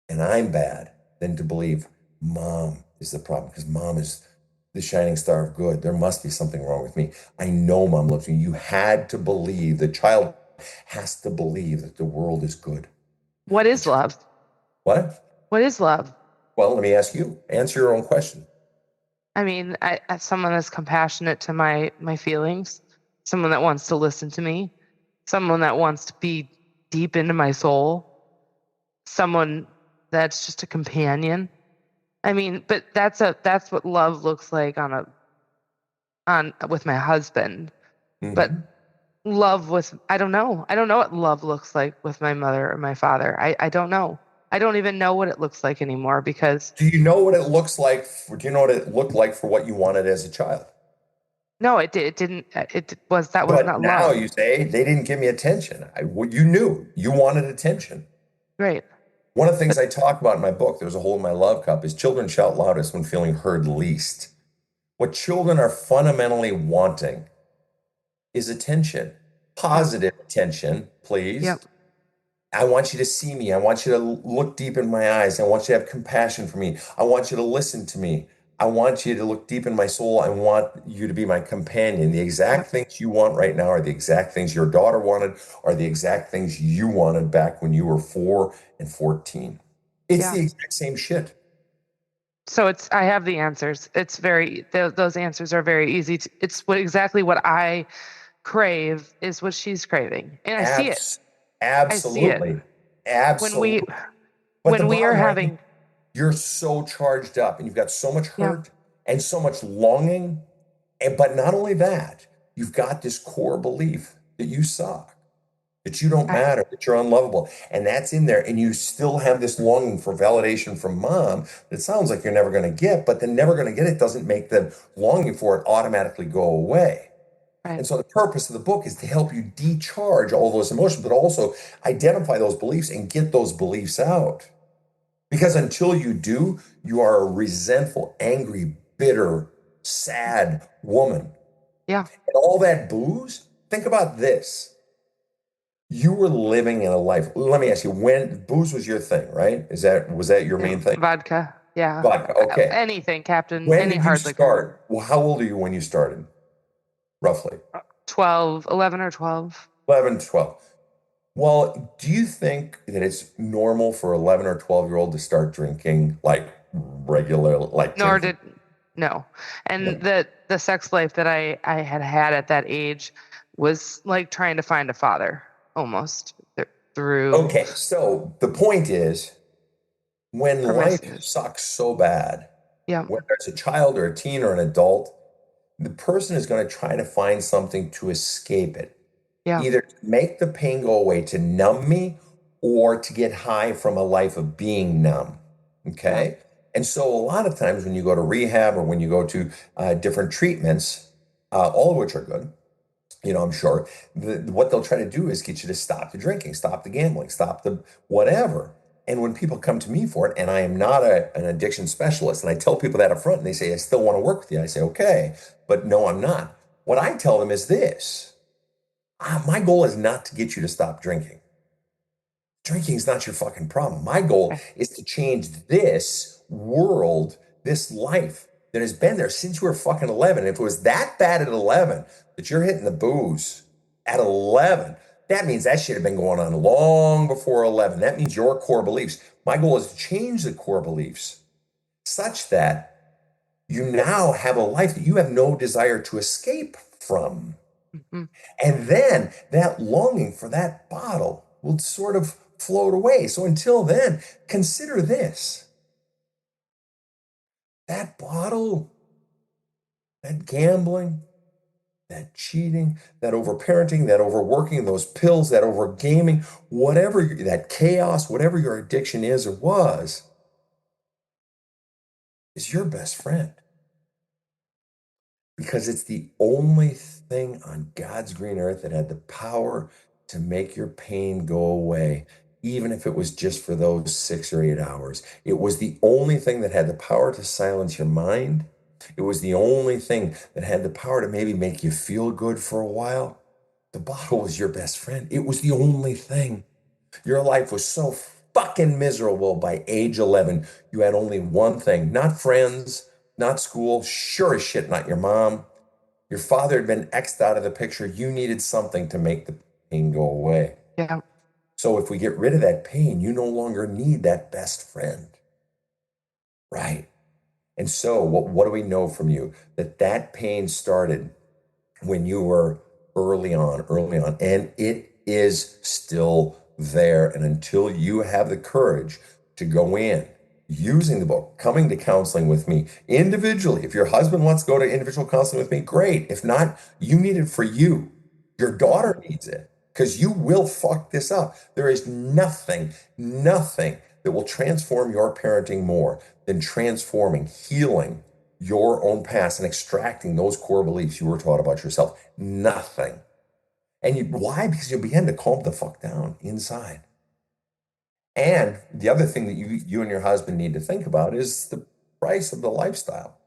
and I'm bad than to believe mom is the problem, because mom is the shining star of good. There must be something wrong with me. I know mom loves me. You had to believe, the child has to believe that the world is good. What is love? What? What is love? Well, let me ask you. Answer your own question. I mean, as someone that's compassionate to my feelings, someone that wants to listen to me, someone that wants to be deep into my soul, someone that's just a companion. I mean, but that's what love looks like with my husband. Mm-hmm. But love with, I don't know what love looks like with my mother or my father. I don't know. I don't even know what it looks like anymore, because. Do you know what it looks like? Do you know what it looked like for what you wanted as a child? No, it didn't. That was but not now love. You say they didn't give me attention. You knew you wanted attention. Right. One of the things I talk about in my book, There's a Hole in My Love Cup, is children shout loudest when feeling heard least. What children are fundamentally wanting is attention. Positive attention, please. Yep. I want you to see me. I want you to look deep in my eyes. I want you to have compassion for me. I want you to listen to me. I want you to look deep in my soul. I want you to be my companion. The exact things you want right now are the exact things your daughter wanted, are the exact things you wanted back when you were 4 and 14. It's the exact same shit. So I have the answers. It's those answers are very easy. It's exactly what I crave is what she's craving. And I see it. Absolutely. I see it. Absolutely. When we are having. You're so charged up and you've got so much hurt and so much longing. But not only that, you've got this core belief that you suck, that you don't matter, that you're unlovable. And that's in there. And you still have this longing for validation from mom that sounds like you're never going to get, but the never going to get it doesn't make the longing for it automatically go away. Right. And so the purpose of the book is to help you decharge all those emotions, but also identify those beliefs and get those beliefs out. Because until you do, you are a resentful, angry, bitter, sad woman Yeah. And all that booze, think about this. You were living in a life. Let me ask you, when booze was your thing, right? Was that your main thing? Vodka. Yeah. Vodka. Okay. Anything, Captain. When Any did you hard liquor. start? Well, how old are you when you started? Roughly 12, 11 or 12. 11, 12. Well, do you think that it's normal for 11 or 12-year-old to start drinking like regular, like Nor drinking? did no. No. And the sex life that I had at that age was like trying to find a father almost through Okay, so the point is, when life promiscuous. sucks so bad, Yeah. whether it's a child or a teen or an adult, the person is going to try to find something to escape it, Yeah. either to make the pain go away, to numb me, or to get high from a life of being numb. Yeah. Okay. And so, a lot of times when you go to rehab or when you go to different treatments, all of which are good, I'm sure, what they'll try to do is get you to stop the drinking, stop the gambling, stop the whatever. And when people come to me for it, and I am not an addiction specialist, and I tell people that up front, and they say, I still want to work with you. I say, okay, but no, I'm not. What I tell them is this: my goal is not to get you to stop drinking. Drinking is not your fucking problem. My goal is to change this world, this life that has been there since you were fucking 11. If it was that bad at 11 that you're hitting the booze at 11, that means that should have been going on long before 11. That means your core beliefs. My goal is to change the core beliefs such that you now have a life that you have no desire to escape from. Mhm. And then that longing for that bottle will sort of float away. So until then, consider this: that bottle, that gambling, that cheating, that overparenting, that overworking, those pills, that overgaming, whatever that chaos, whatever your addiction is or was, is your best friend. Because it's the only thing on God's green earth that had the power to make your pain go away, even if it was just for those 6 or 8 hours. It was the only thing that had the power to silence your mind. It was the only thing that had the power to maybe make you feel good for a while. The bottle was your best friend. It was the only thing. Your life was so fucking miserable by age 11. You had only one thing: not friends, not school, sure as shit, not your mom. Your father had been X'd out of the picture. You needed something to make the pain go away. Yeah. So if we get rid of that pain, you no longer need that best friend. Right. And so what do we know from you? That pain started when you were early on, and it is still there. And until you have the courage to go in, using the book, coming to counseling with me individually. If your husband wants to go to individual counseling with me, great. If not, you need it for you. Your daughter needs it because you will fuck this up. There is nothing that will transform your parenting more than transforming, healing your own past and extracting those core beliefs you were taught about yourself. Nothing. And why? Because you begin to calm the fuck down inside. And the other thing that you and your husband need to think about is the price of the lifestyle.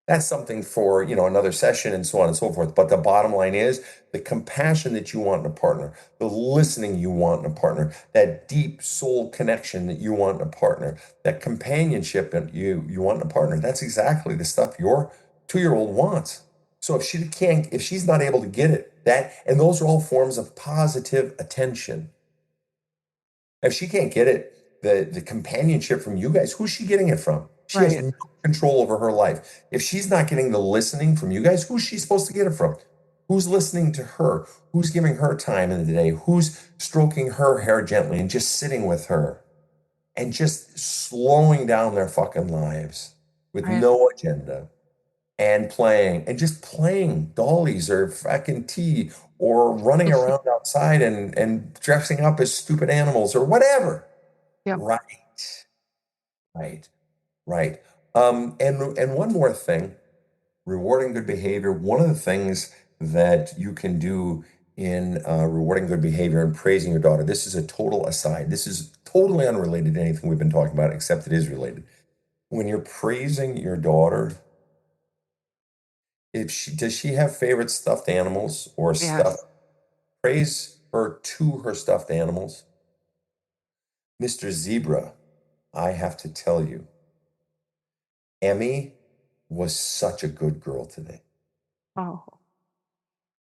That's something for, another session and so on and so forth. But the bottom line is the compassion that you want in a partner, the listening you want in a partner, that deep soul connection that you want in a partner, that companionship that you want in a partner. That's exactly the stuff your 2-year-old wants. So if she's not able to get it, and those are all forms of positive attention. If she can't get it, the companionship from you guys, who's she getting it from? She has Right. no control over her life. If she's not getting the listening from you guys, who's she supposed to get it from? Who's listening to her? Who's giving her time in the day? Who's stroking her hair gently and just sitting with her and just slowing down their fucking lives with Right. no agenda and just playing dollies or fucking tea or running around outside and dressing up as stupid animals or whatever. Yeah. Right. Right. Right. And one more thing, rewarding good behavior. One of the things that you can do in rewarding good behavior and praising your daughter. This is a total aside. This is totally unrelated to anything we've been talking about, except it is related. When you're praising your daughter, If she does she have favorite stuffed animals or stuff? Yes. Praise her to her stuffed animals. Mr. Zebra, I have to tell you, Emmy was such a good girl today. Oh,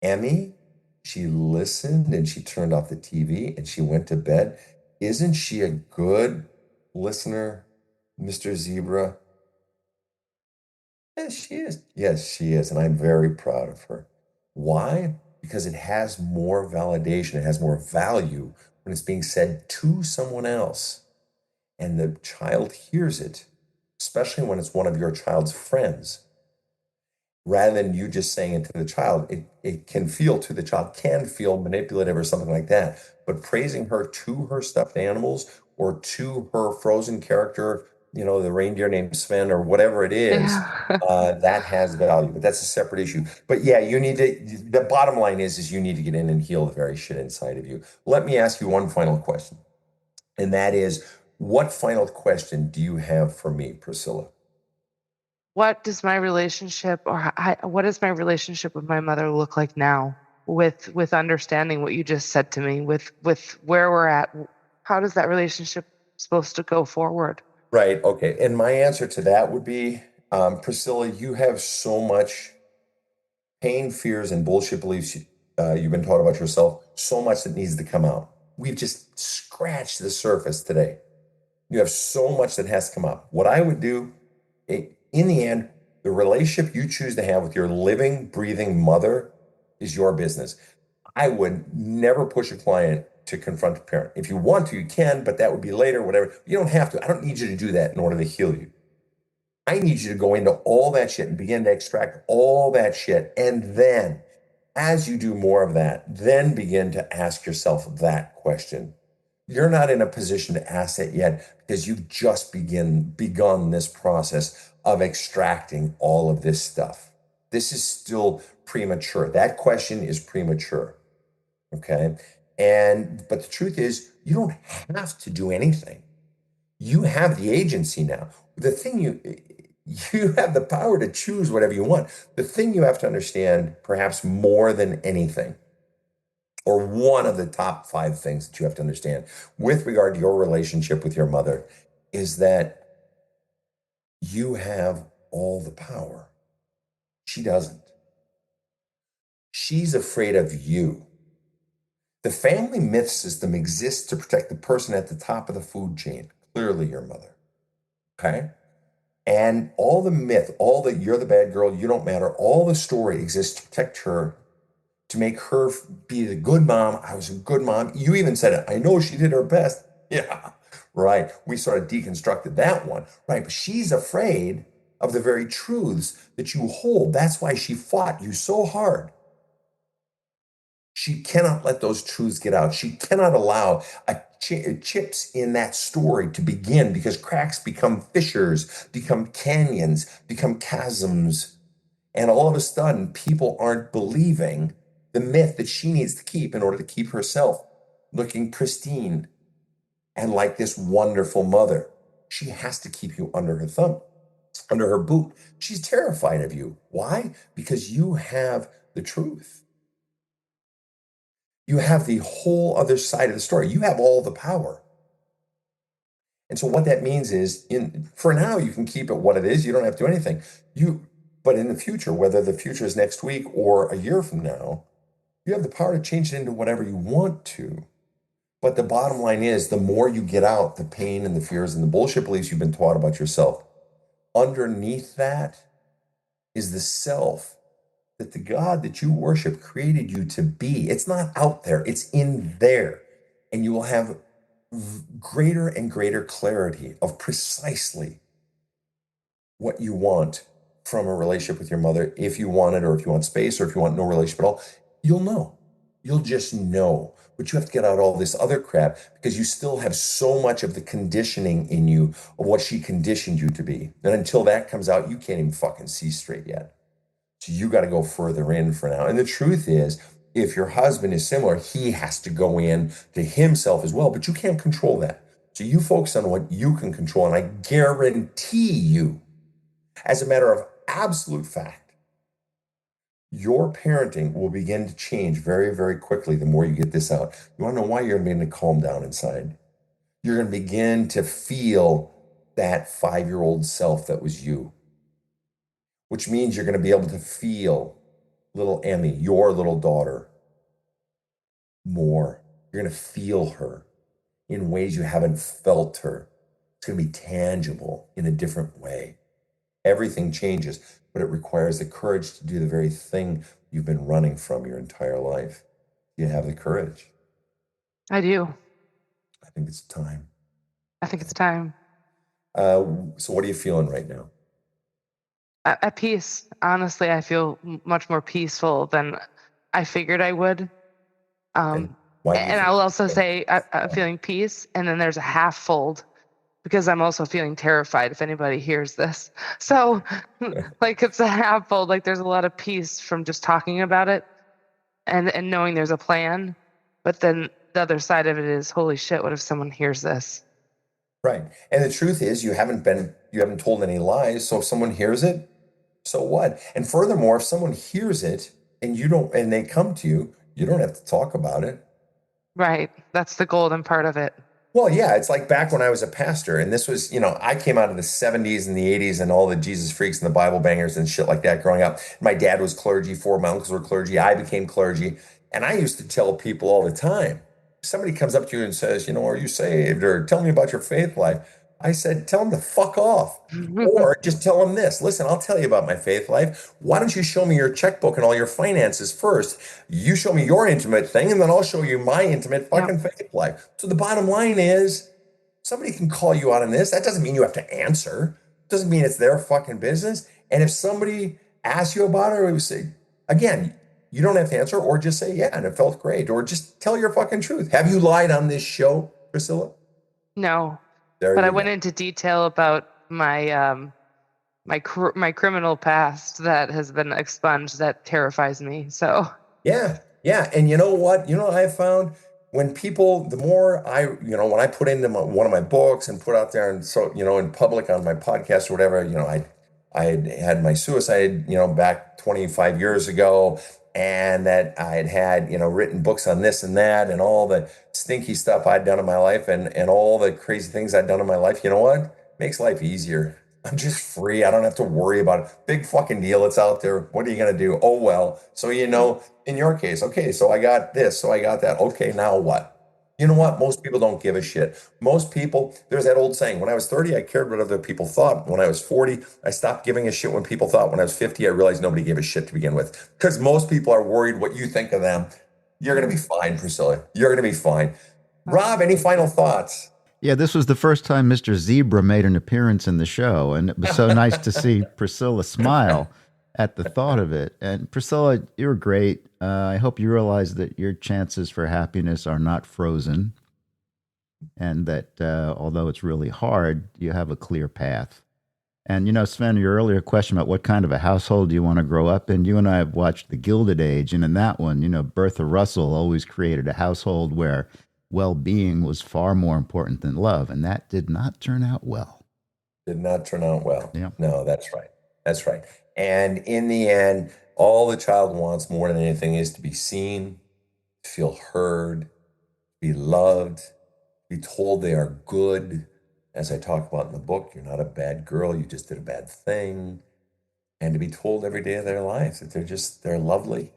Emmy, she listened and she turned off the TV and she went to bed. Isn't she a good listener, Mr. Zebra? Yes, she is. Yes, she is. And I'm very proud of her. Why? Because it has more validation, it has more value when it's being said to someone else and the child hears it, especially when it's one of your child's friends. Rather than you just saying it to the child, it can feel to the child, can feel manipulative or something like that. But praising her to her stuffed animals or to her frozen character, the reindeer named Sven or whatever it is, yeah. that has value. But that's a separate issue. But yeah, the bottom line is you need to get in and heal the very shit inside of you. Let me ask you one final question. And that is, what final question do you have for me, Priscilla? What does my relationship, or what does my relationship with my mother look like now? With understanding what you just said to me, with where we're at, how does that relationship supposed to go forward? Right. Okay. And my answer to that would be, Priscilla, you have so much pain, fears, and bullshit beliefs you've been taught about yourself, so much that needs to come out. We've just scratched the surface today. You have so much that has to come out. What I would do, in the end, the relationship you choose to have with your living, breathing mother is your business. I would never push a client to confront a parent. If you want to, you can, but that would be later, whatever. You don't have to. I don't need you to do that in order to heal you. I need you to go into all that shit and begin to extract all that shit. And then, as you do more of that, then begin to ask yourself that question. You're not in a position to ask that yet because you've just begun this process of extracting all of this stuff. This is still premature. That question is premature. Okay. But the truth is, you don't have to do anything. You have the agency now. The thing you have the power to choose whatever you want. The thing you have to understand, perhaps more than anything, or one of the top 5 things that you have to understand with regard to your relationship with your mother, is that you have all the power. She doesn't. She's afraid of you. The family myth system exists to protect the person at the top of the food chain, clearly your mother. Okay? And all the myth, all the you're the bad girl, you don't matter, all the story exists to protect her, to make her be the good mom. I was a good mom. You even said it. I know she did her best. Yeah, right. We sort of deconstructed that one, right? But she's afraid of the very truths that you hold. That's why she fought you so hard. She cannot let those truths get out. She cannot allow chips in that story to begin, because cracks become fissures, become canyons, become chasms. And all of a sudden, people aren't believing the myth that she needs to keep in order to keep herself looking pristine and like this wonderful mother. She has to keep you under her thumb, under her boot. She's terrified of you. Why? Because you have the truth. You have the whole other side of the story. You have all the power. And so what that means is, for now, you can keep it what it is. You don't have to do anything. But in the future, whether the future is next week or a year from now, you have the power to change it into whatever you want to. But the bottom line is, the more you get out the pain and the fears and the bullshit beliefs you've been taught about yourself, underneath that is the self that the God that you worship created you to be. It's not out there, it's in there. And you will have greater and greater clarity of precisely what you want from a relationship with your mother. If you want it, or if you want space, or if you want no relationship at all, you'll know. You'll just know. But you have to get out all this other crap, because you still have so much of the conditioning in you of what she conditioned you to be. And until that comes out, you can't even fucking see straight yet. So you got to go further in for now. And the truth is, if your husband is similar, he has to go in to himself as well, but you can't control that. So you focus on what you can control. And I guarantee you, as a matter of absolute fact, Your parenting will begin to change very, very quickly the more you get this out. You want to know why? You're going to begin to calm down inside. You're going to begin to feel that 5-year-old self that was you, which means you're going to be able to feel little Emmy, your little daughter, more. You're going to feel her in ways you haven't felt her. It's going to be tangible in a different way. Everything changes, but it requires the courage to do the very thing you've been running from your entire life. You have the courage. I do. I think it's time. I think it's time. So what are you feeling right now? At peace. Honestly, I feel much more peaceful than I figured I would. And why do you And think I'll also say I'm feeling peace, and then there's a half fold because I'm also feeling terrified if anybody hears this. So like it's a half fold, like there's a lot of peace from just talking about it and knowing there's a plan. But then the other side of it is, holy shit, what if someone hears this? Right. And the truth is you haven't told any lies. So if someone hears it, so what? And furthermore, if someone hears it and they come to you, you don't have to talk about it. Right. That's the golden part of it. Well, yeah, it's like back when I was a pastor, and this was, I came out of the 70s and the 80s and all the Jesus freaks and the Bible bangers and shit like that growing up. My dad was clergy, 4 of my uncles were clergy, I became clergy, and I used to tell people all the time, if somebody comes up to you and says, are you saved, or tell me about your faith life, I said, tell them to fuck off. Or just tell them this. Listen, I'll tell you about my faith life. Why don't you show me your checkbook and all your finances first? You show me your intimate thing, and then I'll show you my intimate fucking faith life. So the bottom line is, somebody can call you out on this. That doesn't mean you have to answer. It doesn't mean it's their fucking business. And if somebody asks you about it, we would say, again, you don't have to answer, or just say, yeah, and it felt great. Or just tell your fucking truth. Have you lied on this show, Priscilla? No. But I went into detail about my my criminal past that has been expunged. That terrifies me. So yeah. And you know what? I found when people, the more when I put into one of my books and put out there, and so in public on my podcast or whatever, I had my suicide back 25 years ago. And that I had written books on this and that and all the stinky stuff I'd done in my life and all the crazy things I'd done in my life. You know what? Makes life easier. I'm just free. I don't have to worry about it. Big fucking deal. It's out there. What are you going to do? Oh, well. So, in your case, okay, so I got this, so I got that. Okay, now what? You know what? Most people don't give a shit. Most people, there's that old saying, when I was 30, I cared what other people thought. When I was 40, I stopped giving a shit when people thought. When I was 50, I realized nobody gave a shit to begin with. Because most people are worried what you think of them. You're going to be fine, Priscilla. You're going to be fine. Rob, any final thoughts? Yeah, this was the first time Mr. Zebra made an appearance in the show, and it was so nice to see Priscilla smile at the thought of it. And Priscilla, you're great. I hope you realize that your chances for happiness are not frozen, and that although it's really hard, you have a clear path. And, Sven, your earlier question about what kind of a household do you want to grow up in, you and I have watched The Gilded Age, and in that one, Bertha Russell always created a household where well-being was far more important than love, and that did not turn out well. Did not turn out well. Yeah. No, that's right. That's right. And in the end, all the child wants more than anything is to be seen, feel heard, be loved, be told they are good. As I talk about in the book, you're not a bad girl, you just did a bad thing. And to be told every day of their lives that they're lovely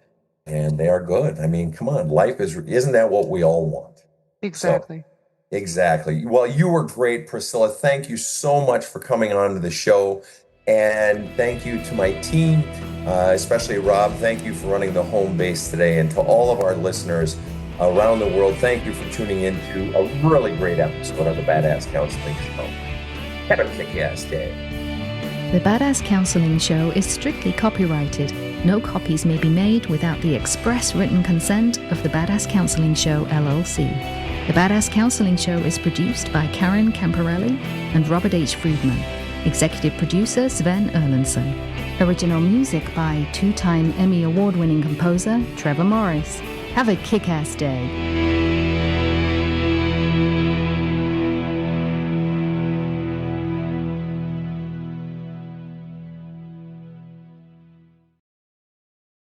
and they are good. I mean, come on, isn't that what we all want? Exactly. So, exactly. Well, you were great, Priscilla. Thank you so much for coming on to the show. And thank you to my team, especially Rob. Thank you for running the home base today. And to all of our listeners around the world, thank you for tuning into a really great episode of the Badass Counseling Show. Have a kick-ass day. The Badass Counseling Show is strictly copyrighted. No copies may be made without the express written consent of the Badass Counseling Show, LLC. The Badass Counseling Show is produced by Karen Camparelli and Robert H. Friedman. Executive producer Sven Erlandson. Original music by 2-time Emmy Award-winning composer Trevor Morris. Have a kick-ass day.